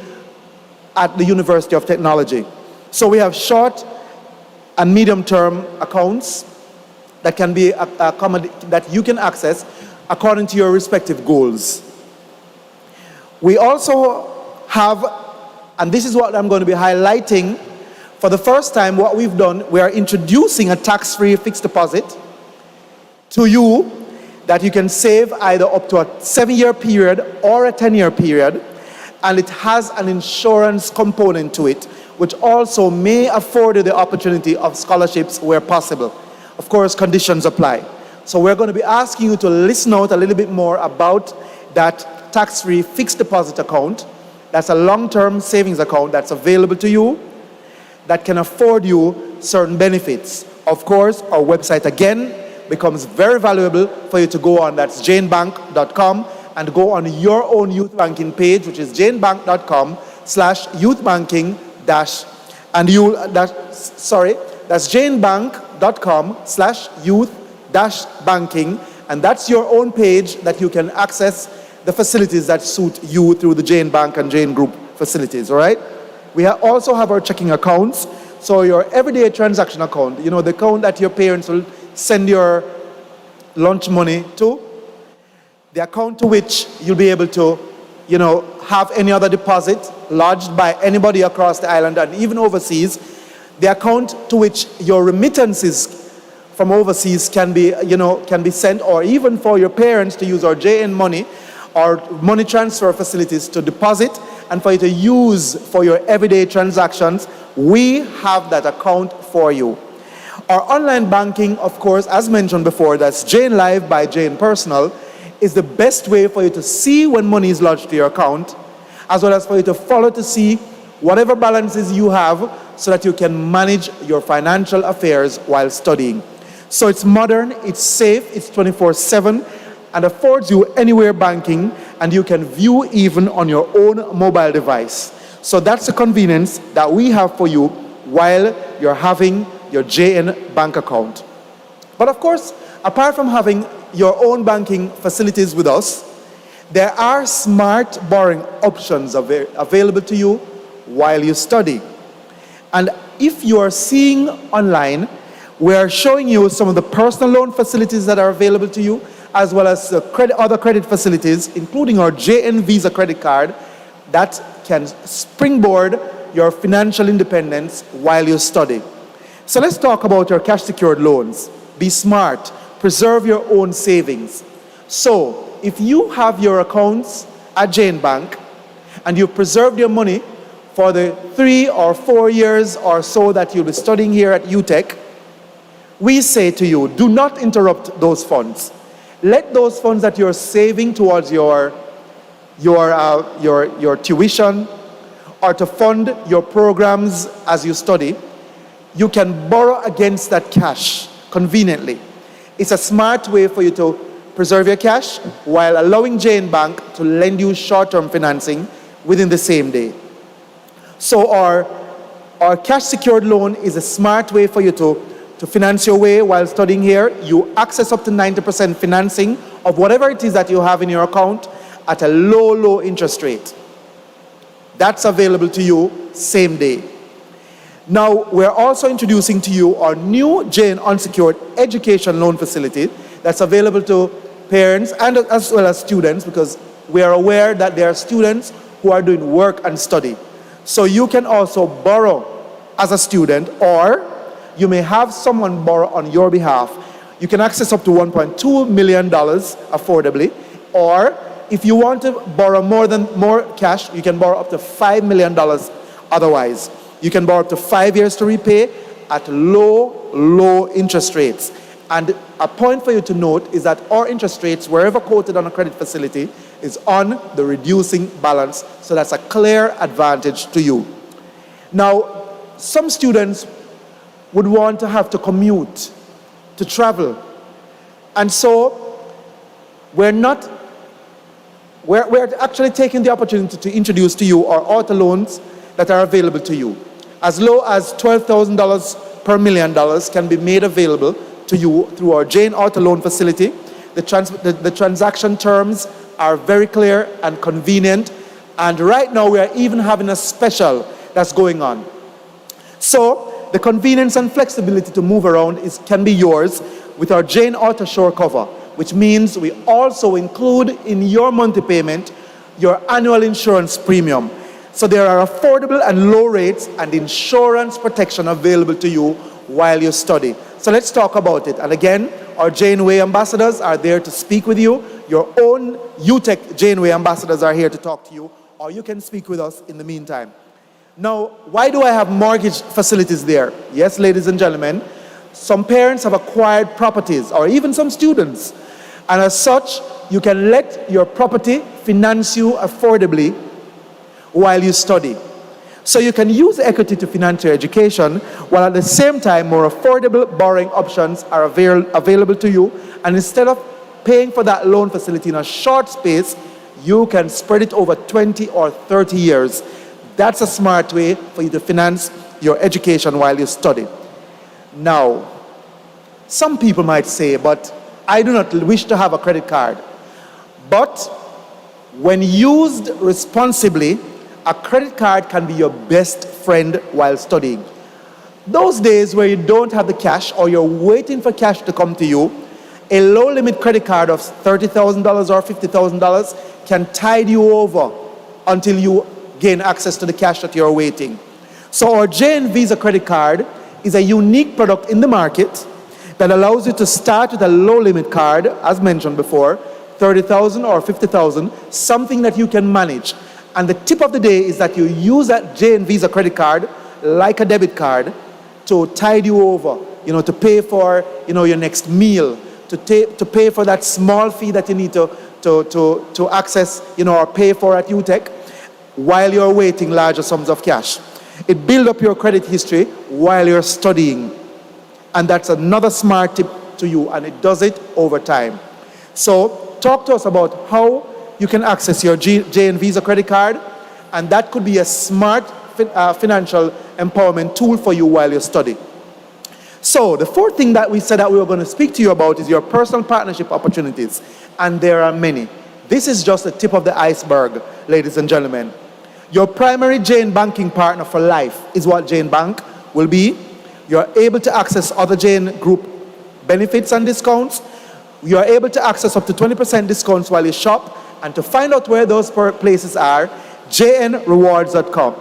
at the University of Technology. So we have short and medium-term accounts that can be that you can access according to your respective goals. We also have, and this is what I'm going to be highlighting, for the first time what we've done, we are introducing a tax-free fixed deposit to you that you can save either up to a 7-year period or a 10-year period, and it has an insurance component to it, which also may afford you the opportunity of scholarships where possible. Of course, conditions apply. So we're going to be asking you to listen out a little bit more about that tax-free fixed deposit account. That's a long-term savings account that's available to you that can afford you certain benefits. Of course, our website again becomes very valuable for you to go on. That's janebank.com and go on your own youth banking page, which is janebank.com/youthbanking- and that's janebank.com/youth-banking, and that's your own page that you can access the facilities that suit you through the Jane Bank and Jane Group facilities, all right? We also have our checking accounts. So your everyday transaction account, you know, the account that your parents will send your lunch money to, the account to which you'll be able to, you know, have any other deposit lodged by anybody across the island and even overseas, the account to which your remittances from overseas can be sent, or even for your parents to use our JN money or money transfer facilities to deposit and for you to use for your everyday transactions. We have that account for you. Our online banking, of course, as mentioned before, that's Jane Live by Jane Personal, is the best way for you to see when money is lodged to your account, as well as for you to follow to see whatever balances you have so that you can manage your financial affairs while studying. So it's modern, it's safe, it's 24/7, and affords you anywhere banking, and you can view even on your own mobile device. So that's the convenience that we have for you while you're having your JN bank account. But of course, apart from having your own banking facilities with us, There are smart borrowing options available to you while you study. And if you are seeing online, we are showing you some of the personal loan facilities that are available to you, as well as other credit facilities, including our JN Visa credit card, that can springboard your financial independence while you study. So let's talk about your cash secured loans. Be smart, preserve your own savings. So if you have your accounts at Jane Bank and you've preserved your money for the 3 or 4 years or so that you'll be studying here at UTech, we say to you, do not interrupt those funds. Let those funds that you're saving towards your tuition or to fund your programs as you study, you can borrow against that cash conveniently. It's a smart way for you to preserve your cash while allowing Jane Bank to lend you short-term financing within the same day. So our cash secured loan is a smart way for you to finance your way while studying here. You access up to 90% financing of whatever it is that you have in your account at a low interest rate. That's available to you same day. Now, we're also introducing to you our new Jane Unsecured Education Loan Facility that's available to parents and as well as students, because we are aware that there are students who are doing work and study. So you can also borrow as a student, or you may have someone borrow on your behalf. You can access up to $1.2 million affordably, or if you want to borrow more cash, you can borrow up to $5 million otherwise. You can borrow up to 5 years to repay at low interest rates. And a point for you to note is that our interest rates, wherever quoted on a credit facility, is on the reducing balance. So that's a clear advantage to you. Now, some students would want to have to commute, to travel. And so we're actually taking the opportunity to introduce to you our auto loans that are available to you. As low as $12,000 per $1 million can be made available to you through our Jane Auto Loan Facility. The transaction terms are very clear and convenient. And right now we are even having a special that's going on. So the convenience and flexibility to move around can be yours with our Jane Auto Shore cover, which means we also include in your monthly payment your annual insurance premium. So there are affordable and low rates and insurance protection available to you while you study. So let's talk about it. And again, our Janeway ambassadors are there to speak with you. Your own UTech Janeway ambassadors are here to talk to you, or you can speak with us in the meantime. Now, why do I have mortgage facilities there? Yes, ladies and gentlemen, some parents have acquired properties, or even some students. And as such, you can let your property finance you affordably while you study. So you can use equity to finance your education, while at the same time, more affordable borrowing options are available to you. And instead of paying for that loan facility in a short space, you can spread it over 20 or 30 years. That's a smart way for you to finance your education while you study. Now, some people might say, but I do not wish to have a credit card. But when used responsibly, a credit card can be your best friend while studying. Those days where you don't have the cash or you're waiting for cash to come to you, a low-limit credit card of $30,000 or $50,000 can tide you over until you gain access to the cash that you're waiting. So our Jane Visa credit card is a unique product in the market that allows you to start with a low-limit card, as mentioned before, $30,000 or $50,000, something that you can manage. And the tip of the day is that you use that Jane Visa credit card like a debit card to tide you over, to pay for, your next meal, to pay for that small fee that you need to access, or pay for at UTech while you're waiting larger sums of cash. It builds up your credit history while you're studying. And that's another smart tip to you, and it does it over time. So talk to us about how you can access your Jane Visa credit card, and that could be a smart financial empowerment tool for you while you study. So the fourth thing that we said that we were going to speak to you about is your personal partnership opportunities, and there are many. This is just the tip of the iceberg, ladies and gentlemen. Your primary Jane banking partner for life is what Jane Bank will be. You're able to access other Jane Group benefits and discounts. You are able to access up to 20% discounts while you shop. And to find out where those places are, jnrewards.com.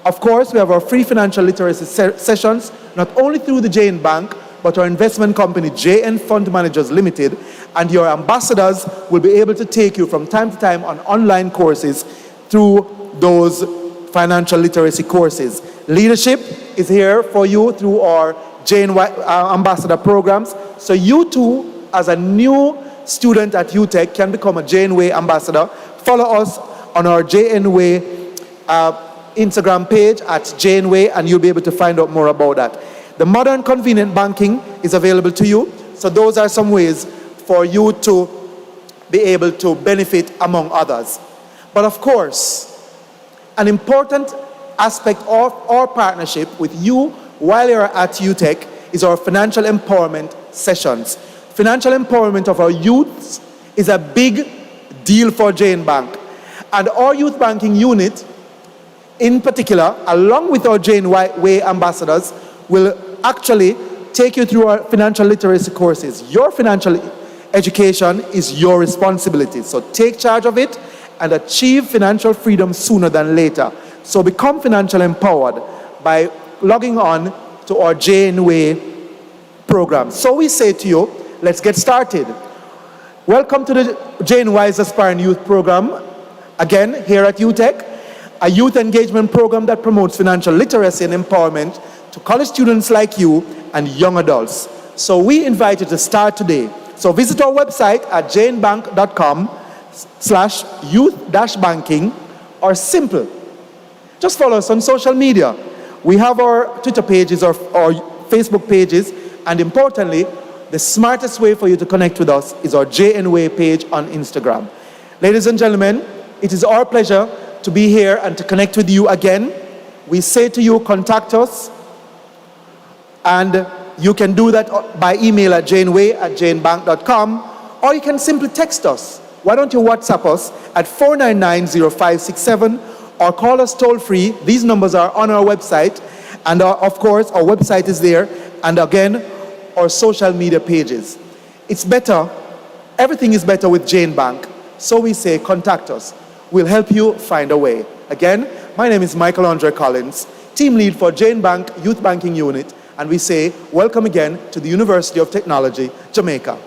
Of course, we have our free financial literacy sessions, not only through the Jane Bank, but our investment company, JN Fund Managers Limited, and your ambassadors will be able to take you from time to time on online courses through those financial literacy courses. Leadership is here for you through our Jane ambassador programs. So you too, as a new student at UTech, can become a Janeway ambassador. Follow us on our Janeway Instagram page at Janeway, and you'll be able to find out more about that. The modern convenient banking is available to you. So those are some ways for you to be able to benefit among others. But of course, an important aspect of our partnership with you while you're at UTech is our financial empowerment sessions. Financial empowerment of our youths is a big deal for Jane Bank. And our youth banking unit, in particular, along with our Jane Way ambassadors, will actually take you through our financial literacy courses. Your financial education is your responsibility. So take charge of it and achieve financial freedom sooner than later. So become financially empowered by logging on to our Jane Way program. So we say to you, let's get started. Welcome to the Jane Wise Aspiring Youth Program, again here at UTech, a youth engagement program that promotes financial literacy and empowerment to college students like you and young adults. So we invite you to start today. So visit our website at janebank.com/youth-banking, or simple, just follow us on social media. We have our Twitter pages, our Facebook pages, and importantly, the smartest way for you to connect with us is our JNWay page on Instagram. Ladies and gentlemen, it is our pleasure to be here and to connect with you again. We say to you, contact us, and you can do that by email at janeway@janebank.com, or you can simply text us. Why don't you WhatsApp us at 499-0567, or call us toll free. These numbers are on our website, and of course our website is there, and again our social media pages. It's better, everything is better with Jane Bank, so we say contact us. We'll help you find a way. Again, my name is Michael Andre Collins, team lead for Jane Bank Youth Banking Unit, and we say welcome again to the University of Technology, Jamaica.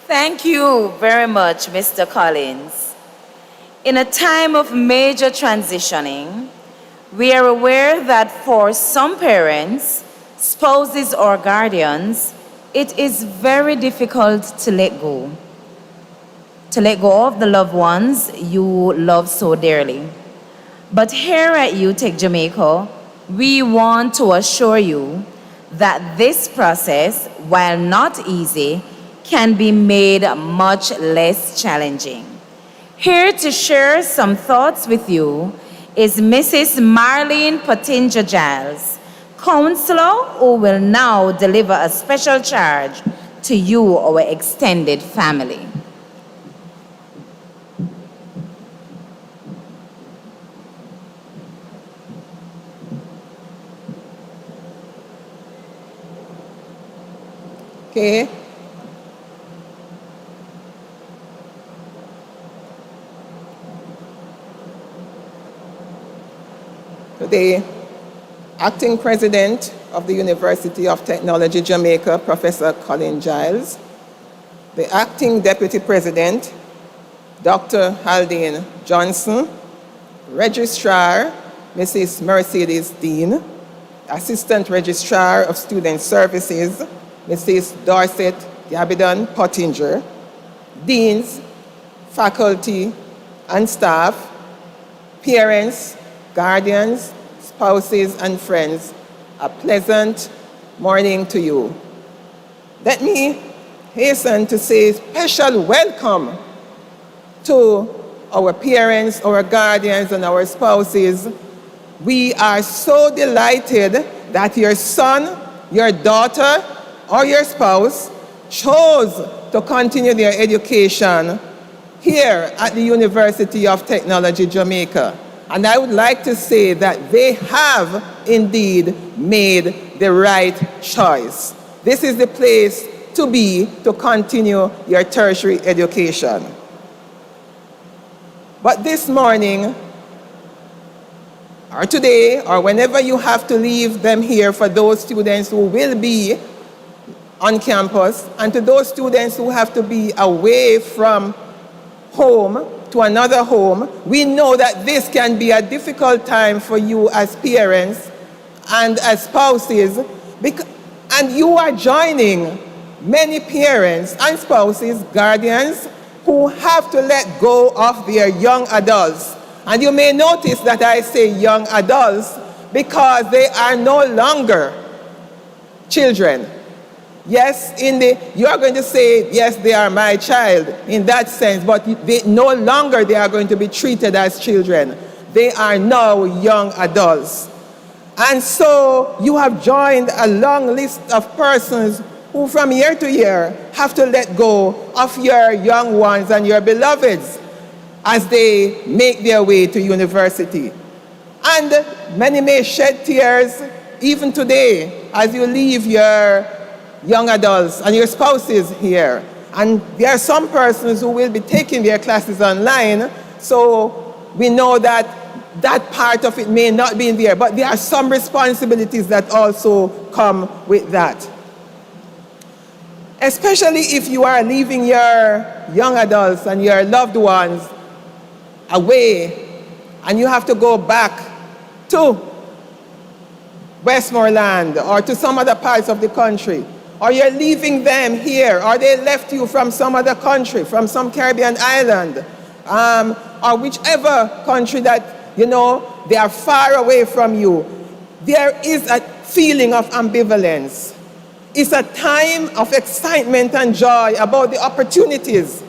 Thank you very much, Mr. Collins. In a time of major transitioning, we are aware that for some parents, spouses, or guardians, it is very difficult to let go. To let go of the loved ones you love so dearly. But here at UTech Jamaica, we want to assure you that this process, while not easy, can be made much less challenging. Here to share some thoughts with you is Mrs. Marlene Patinja-Giles, counselor who will now deliver a special charge to you, our extended family. Okay? Today, Acting President of the University of Technology, Jamaica, Professor Colin Giles, the Acting Deputy President, Dr. Haldane Johnson, Registrar, Mrs. Mercedes Dean, Assistant Registrar of Student Services, Mrs. Dorset Gabidon Pottinger, Deans, faculty, and staff, parents, guardians, spouses, and friends, a pleasant morning to you. Let me hasten to say special welcome to our parents, our guardians, and our spouses. We are so delighted that your son, your daughter, or your spouse chose to continue their education here at the University of Technology, Jamaica. And I would like to say that they have indeed made the right choice. This is the place to be to continue your tertiary education. But this morning, or today, or whenever you have to leave them here for those students who will be on campus, and to those students who have to be away from home to another home, we know that this can be a difficult time for you as parents and as spouses, and you are joining many parents and spouses, guardians, who have to let go of their young adults. And you may notice that I say young adults because they are no longer children. Yes, you are going to say, yes, they are my child in that sense, but no longer they are going to be treated as children. They are now young adults. And so you have joined a long list of persons who from year to year have to let go of your young ones and your beloveds as they make their way to university. And many may shed tears even today as you leave your young adults and your spouses here. And there are some persons who will be taking their classes online, so we know that that part of it may not be there, but there are some responsibilities that also come with that. Especially if you are leaving your young adults and your loved ones away and you have to go back to Westmoreland or to some other parts of the country, or you're leaving them here, or they left you from some other country, from some Caribbean island, or whichever country that, they are far away from you, there is a feeling of ambivalence. It's a time of excitement and joy about the opportunities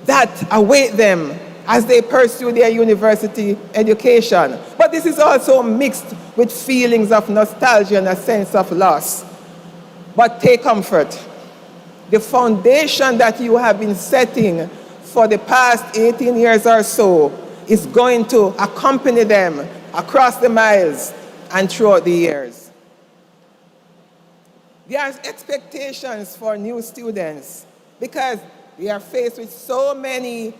that await them as they pursue their university education. But this is also mixed with feelings of nostalgia and a sense of loss. But take comfort. The foundation that you have been setting for the past 18 years or so is going to accompany them across the miles and throughout the years. There are expectations for new students because we are faced with so many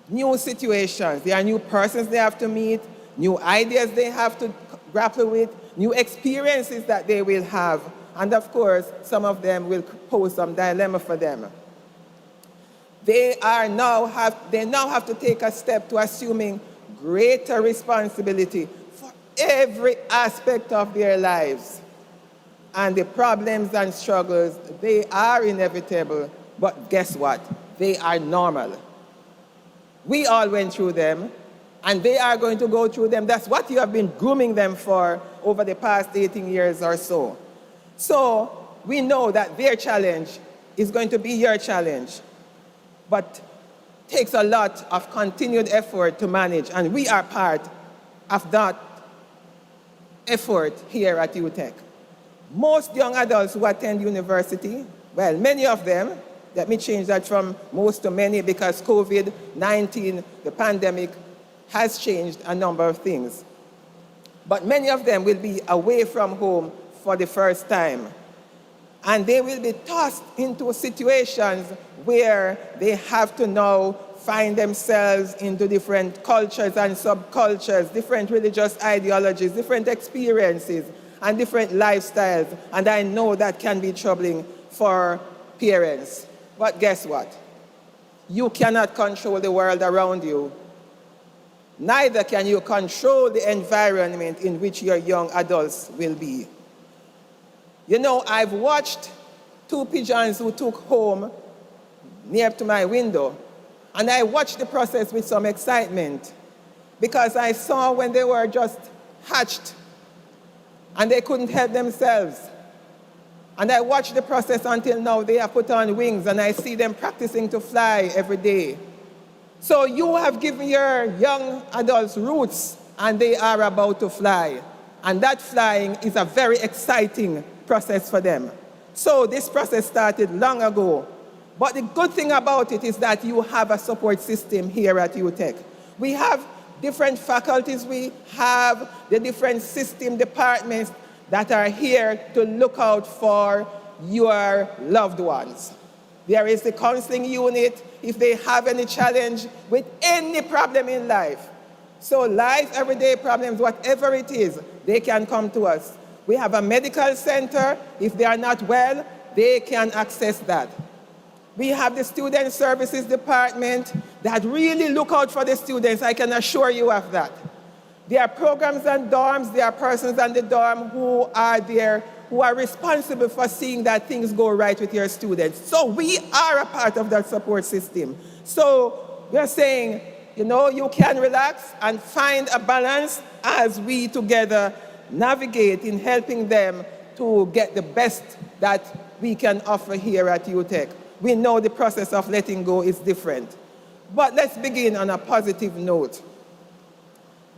new situations. There are new persons they have to meet, new ideas they have to grapple with, new experiences that they will have. And of course, some of them will pose some dilemma for them. They now have to take a step to assuming greater responsibility for every aspect of their lives. And the problems and struggles, they are inevitable, but guess what? They are normal. We all went through them, and they are going to go through them. That's what you have been grooming them for over the past 18 years or so. So we know that their challenge is going to be your challenge, but it takes a lot of continued effort to manage, and we are part of that effort here at UTech. Most young adults who attend university, well, many of them, let me change that from most to many because COVID-19, the pandemic, has changed a number of things. But many of them will be away from home for the first time. And they will be tossed into situations where they have to now find themselves into different cultures and subcultures, different religious ideologies, different experiences, and different lifestyles. And I know that can be troubling for parents. But guess what? You cannot control the world around you. Neither can you control the environment in which your young adults will be. You know, I've watched 2 pigeons who took home near to my window, and I watched the process with some excitement because I saw when they were just hatched and they couldn't help themselves. And I watched the process until now they have put on wings, and I see them practicing to fly every day. So you have given your young adults roots, and they are about to fly. And that flying is a very exciting process for them. So this process started long ago. But the good thing about it is that you have a support system here at UTech. We have different faculties, we have the different system departments that are here to look out for your loved ones. There is the counseling unit if they have any challenge with any problem in life. So life, everyday problems, whatever it is, they can come to us. We have a medical center. If they are not well, they can access that. We have the student services department that really look out for the students. I can assure you of that. There are programs and dorms. There are persons in the dorm who are there, who are responsible for seeing that things go right with your students. So we are a part of that support system. So we're saying, you know, you can relax and find a balance as we together navigate in helping them to get the best that we can offer here at UTech. We know the process of letting go is different. But let's begin on a positive note.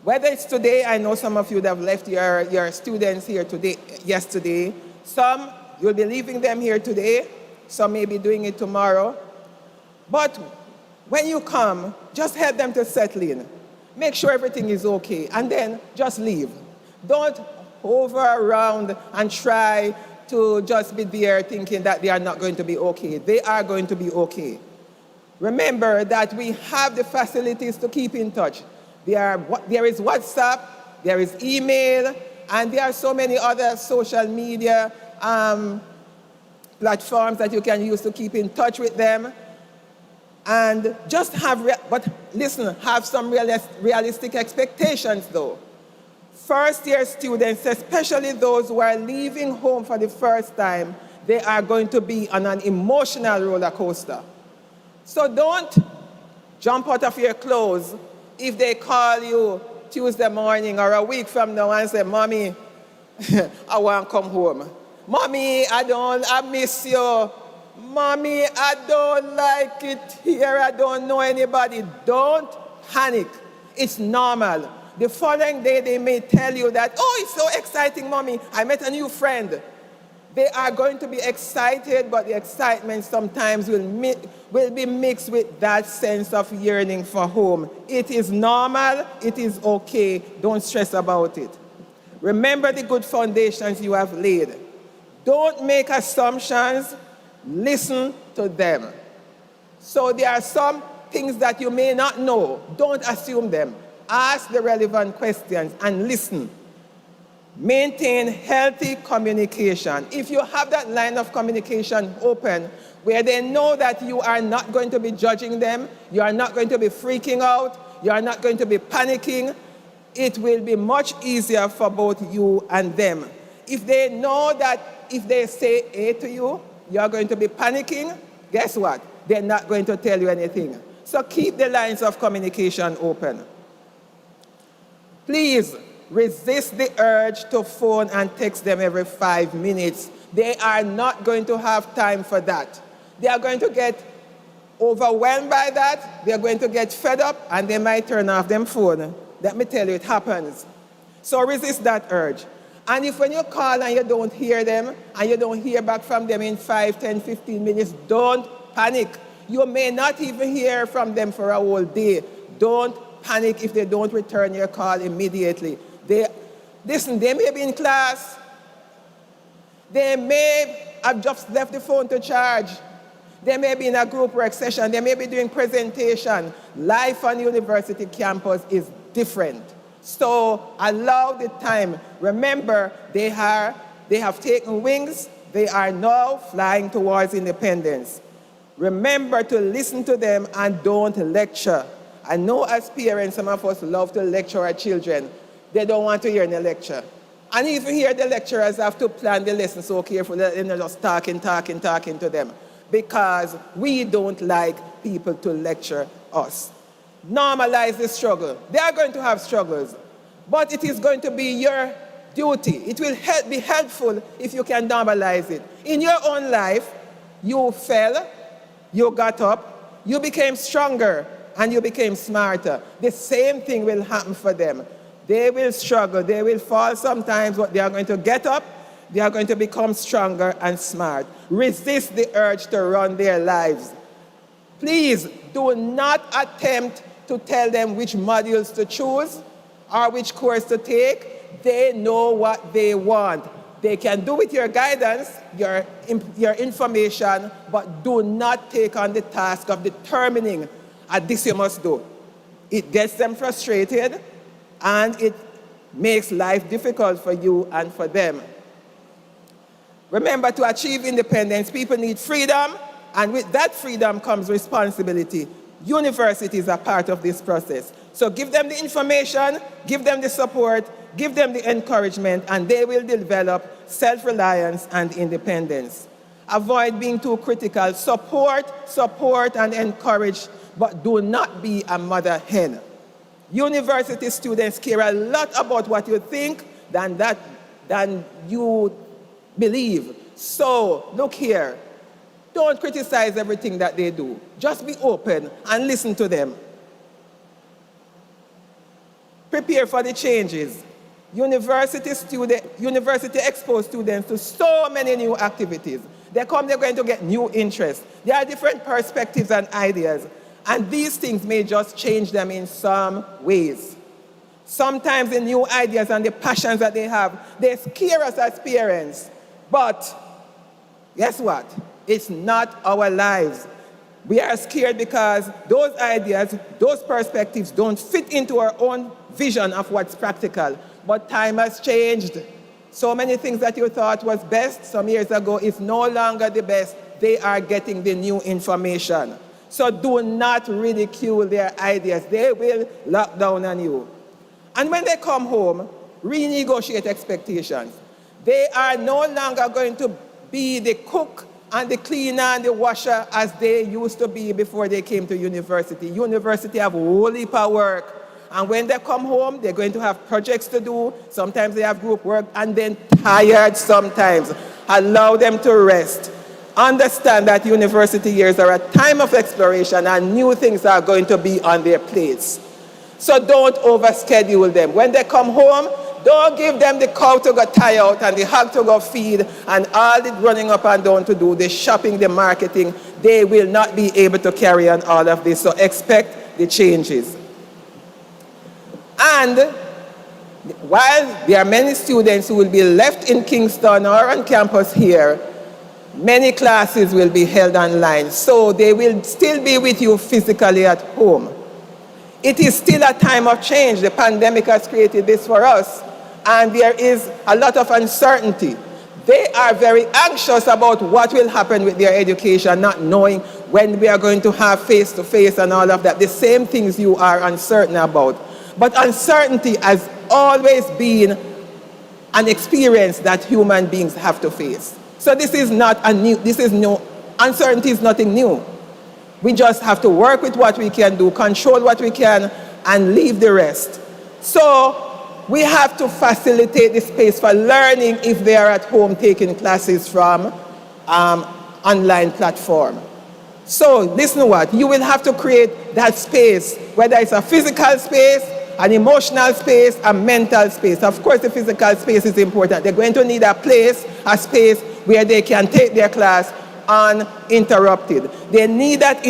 Whether it's today, I know some of you that have left your students here today, yesterday. Some, you'll be leaving them here today. Some may be doing it tomorrow. But when you come, just help them to settle in. Make sure everything is okay, and then just leave. Don't hover around and try to just be there thinking that they are not going to be okay. They are going to be okay. Remember that we have the facilities to keep in touch. There is WhatsApp, there is email, and there are so many other social media platforms that you can use to keep in touch with them. And just have, have some realistic expectations though. First-year students, especially those who are leaving home for the first time, they are going to be on an emotional roller coaster. So don't jump out of your clothes if they call you Tuesday morning or a week from now and say, Mommy, I want to come home. Mommy, I miss you. Mommy, I don't like it here. I don't know anybody. Don't panic. It's normal. The following day, they may tell you that, oh, it's so exciting, Mommy. I met a new friend. They are going to be excited, but the excitement sometimes will be mixed with that sense of yearning for home. It is normal. It is okay. Don't stress about it. Remember the good foundations you have laid. Don't make assumptions. Listen to them. So there are some things that you may not know. Don't assume them. Ask the relevant questions and listen. Maintain healthy communication. If you have that line of communication open, where they know that you are not going to be judging them, you are not going to be freaking out, you are not going to be panicking, it will be much easier for both you and them. If they know that if they say A to you, you are going to be panicking, guess what? They're not going to tell you anything. So keep the lines of communication open. Please resist the urge to phone and text them every 5 minutes. They are not going to have time for that. They are going to get overwhelmed by that. They are going to get fed up, and they might turn off their phone. Let me tell you, it happens. So resist that urge. And if when you call and you don't hear them, and you don't hear back from them in 5, 10, 15 minutes, don't panic. You may not even hear from them for a whole day. Don't panic if they don't return your call immediately. Listen, they may be in class. They may have just left the phone to charge. They may be in a group work session. They may be doing presentation. Life on university campus is different. So allow the time. Remember, they have taken wings. They are now flying towards independence. Remember to listen to them and don't lecture. I know as parents, some of us love to lecture our children. They don't want to hear any lecture. And if you hear the lecturers have to plan the lesson so carefully, they're just talking to them. Because we don't like people to lecture us. Normalize the struggle. They are going to have struggles. But it is going to be your duty. It will be helpful if you can normalize it. In your own life, you fell, you got up, you became stronger, and you became smarter. The same thing will happen for them. They will struggle, they will fall sometimes, but they are going to get up, they are going to become stronger and smart. Resist the urge to run their lives. Please do not attempt to tell them which modules to choose or which course to take. They know what they want. They can do with your guidance, your information, but do not take on the task of determining this you must do. It gets them frustrated and it makes life difficult for you and for them. Remember, to achieve independence, people need freedom, and with that freedom comes responsibility. Universities are part of this process. So give them the information, give them the support, give them the encouragement, and they will develop self-reliance and independence. Avoid being too critical. Support, and encourage, but do not be a mother hen. University students care a lot about what you think than you believe. So, look here. Don't criticize everything that they do. Just be open and listen to them. Prepare for the changes. University expose students to so many new activities. They're going to get new interests. There are different perspectives and ideas. And these things may just change them in some ways. Sometimes the new ideas and the passions that they have, they scare us as parents. But guess what? It's not our lives. We are scared because those ideas, those perspectives don't fit into our own vision of what's practical. But time has changed. So many things that you thought was best some years ago is no longer the best. They are getting the new information. So do not ridicule their ideas. They will lock down on you. And when they come home, renegotiate expectations. They are no longer going to be the cook and the cleaner and the washer as they used to be before they came to university. University have a whole heap of work. And when they come home, they're going to have projects to do. Sometimes they have group work, and then tired sometimes. Allow them to rest. Understand that university years are a time of exploration and new things are going to be on their plates. So don't overschedule them. When they come home, don't give them the cow to go tie out and the hog to go feed and all the running up and down to do, the shopping, the marketing. They will not be able to carry on all of this. So expect the changes. And while there are many students who will be left in Kingston or on campus here, many classes will be held online. So they will still be with you physically at home. It is still a time of change. The pandemic has created this for us. And there is a lot of uncertainty. They are very anxious about what will happen with their education, not knowing when we are going to have face-to-face and all of that. The same things you are uncertain about. But uncertainty has always been an experience that human beings have to face. So this is not a new, uncertainty is nothing new. We just have to work with what we can do, control what we can, and leave the rest. So we have to facilitate the space for learning if they are at home taking classes from online platform. So listen to what, you will have to create that space, whether it's a physical space, an emotional space, a mental space. Of course, the physical space is important. They're going to need a place, a space where they can take their class uninterrupted. They need that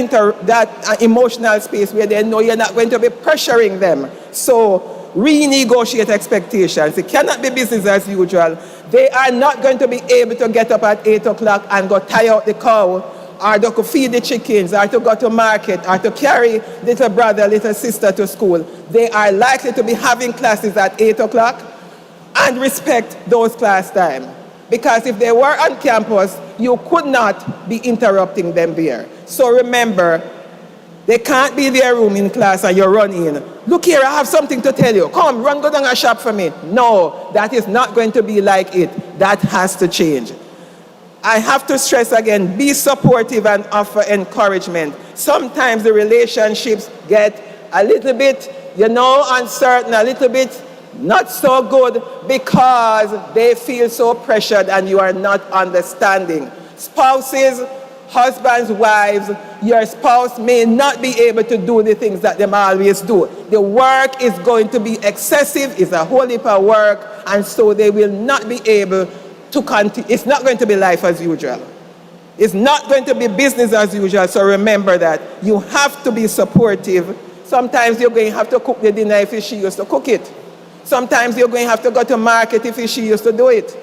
emotional space where they know you're not going to be pressuring them. So renegotiate expectations. It cannot be business as usual. They are not going to be able to get up at 8 o'clock and go tie out the cow, or to feed the chickens, or to go to market, or to carry little brother, little sister to school. They are likely to be having classes at 8 o'clock and respect those class time. Because if they were on campus, you could not be interrupting them there. So remember, they can't be in their room in class and you run in. Look here, I have something to tell you. Come, run, go down and shop for me. No, that is not going to be like it. That has to change. I have to stress again, be supportive and offer encouragement. Sometimes the relationships get a little bit, uncertain, a little bit not so good because they feel so pressured and you are not understanding. Spouses, husbands, wives, your spouse may not be able to do the things that they always do. The work is going to be excessive, it's a whole heap of work, and so they will not be able to continue. It's not going to be life as usual. It's not going to be business as usual, so remember that. You have to be supportive. Sometimes you're going to have to cook the dinner if she used to cook it. Sometimes you're going to have to go to market if she used to do it.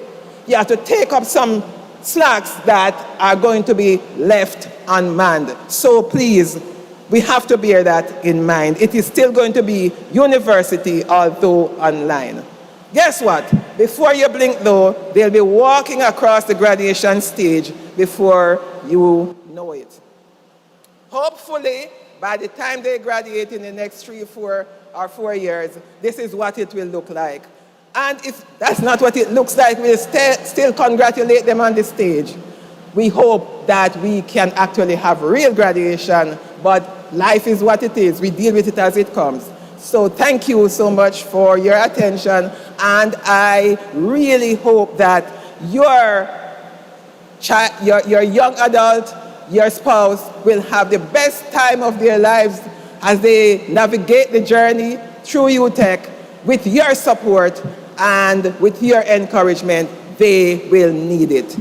You have to take up some slacks that are going to be left unmanned. So please, we have to bear that in mind. It is still going to be university, although online. Guess what? Before you blink though, they'll be walking across the graduation stage before you know it. Hopefully, by the time they graduate in the next 3, 4, or 4 years, this is what it will look like. And if that's not what it looks like, we'll still congratulate them on the stage. We hope that we can actually have real graduation, but life is what it is. We deal with it as it comes. So thank you so much for your attention, and I really hope that your young adult, your spouse, will have the best time of their lives as they navigate the journey through UTech. With your support and with your encouragement, they will need it.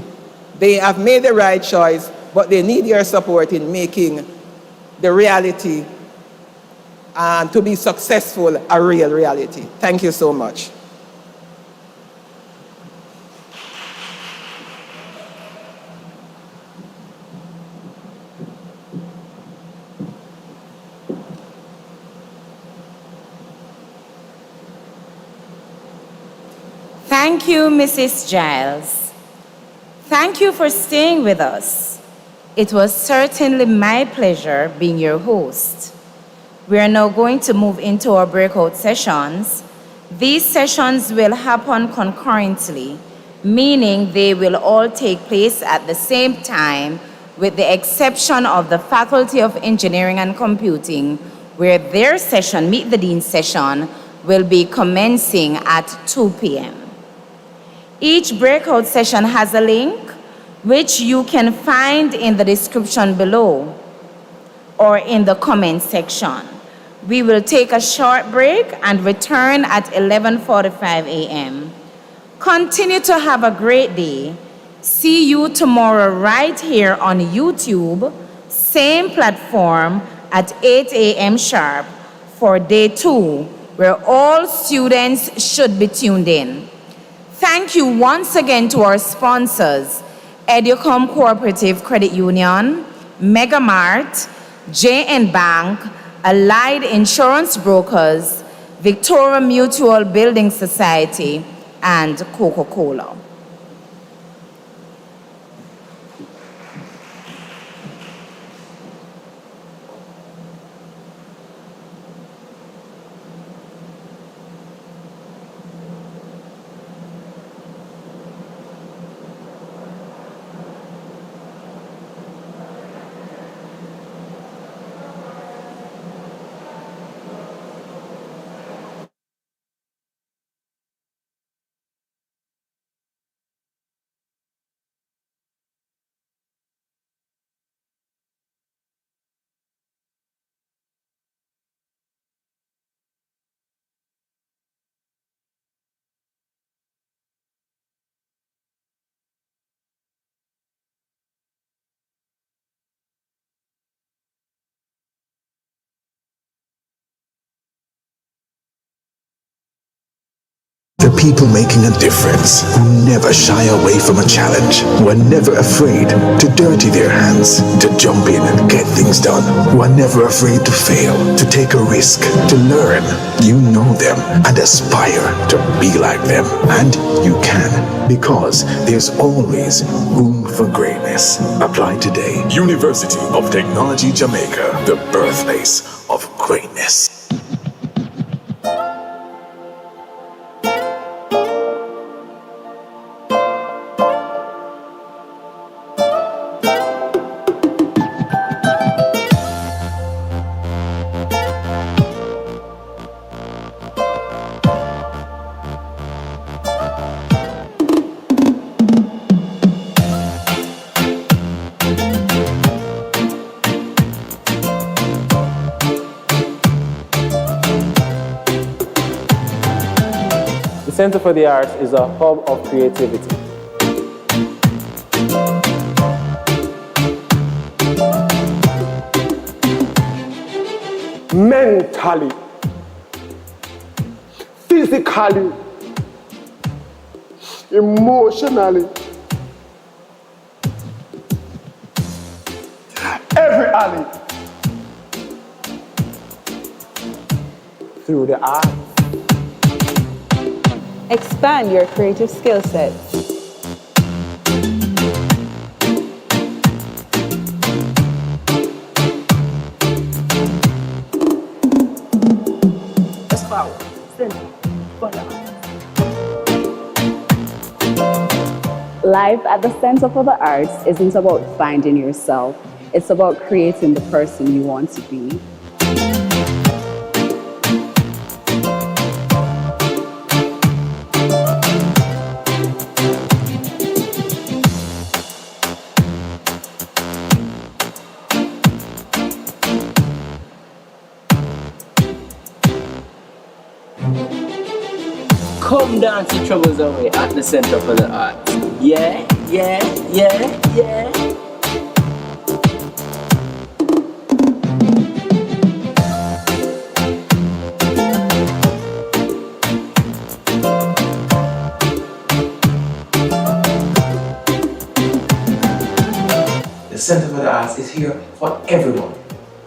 They have made the right choice, but they need your support in making the reality and to be successful a real reality. Thank you so much. Thank you, Mrs. Giles. Thank you for staying with us. It was certainly my pleasure being your host. We are now going to move into our breakout sessions. These sessions will happen concurrently, meaning they will all take place at the same time, with the exception of the Faculty of Engineering and Computing, where their session, Meet the Dean session, will be commencing at 2 p.m. Each breakout session has a link, which you can find in the description below or in the comment section. We will take a short break and return at 11:45 a.m. Continue to have a great day. See you tomorrow right here on YouTube, same platform at 8 a.m. sharp for day 2, where all students should be tuned in. Thank you once again to our sponsors, Educom Cooperative Credit Union, Megamart, JN Bank, Allied Insurance Brokers, Victoria Mutual Building Society, and Coca-Cola. people making a difference, who never shy away from a challenge, who are never afraid to dirty their hands, to jump in and get things done, who are never afraid to fail, to take a risk, to learn. You know them and aspire to be like them. And you can, because there's always room for greatness. Apply today. University of Technology Jamaica, the birthplace of greatness. The Center for the Arts is a hub of creativity. Mentally, physically, emotionally, every alley, through the art. Expand your creative skill sets. Life at the Center for the Arts isn't about finding yourself. It's about creating the person you want to be. Come dance your troubles away at the Center for the Arts. Yeah, yeah, yeah, yeah. The Center for the Arts is here for everyone,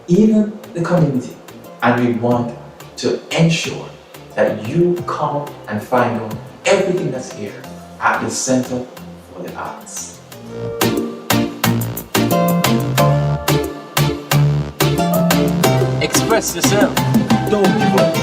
even the community, and we want to ensure that you come and find out everything that's here at the Center for the Arts. Express yourself. Don't give up.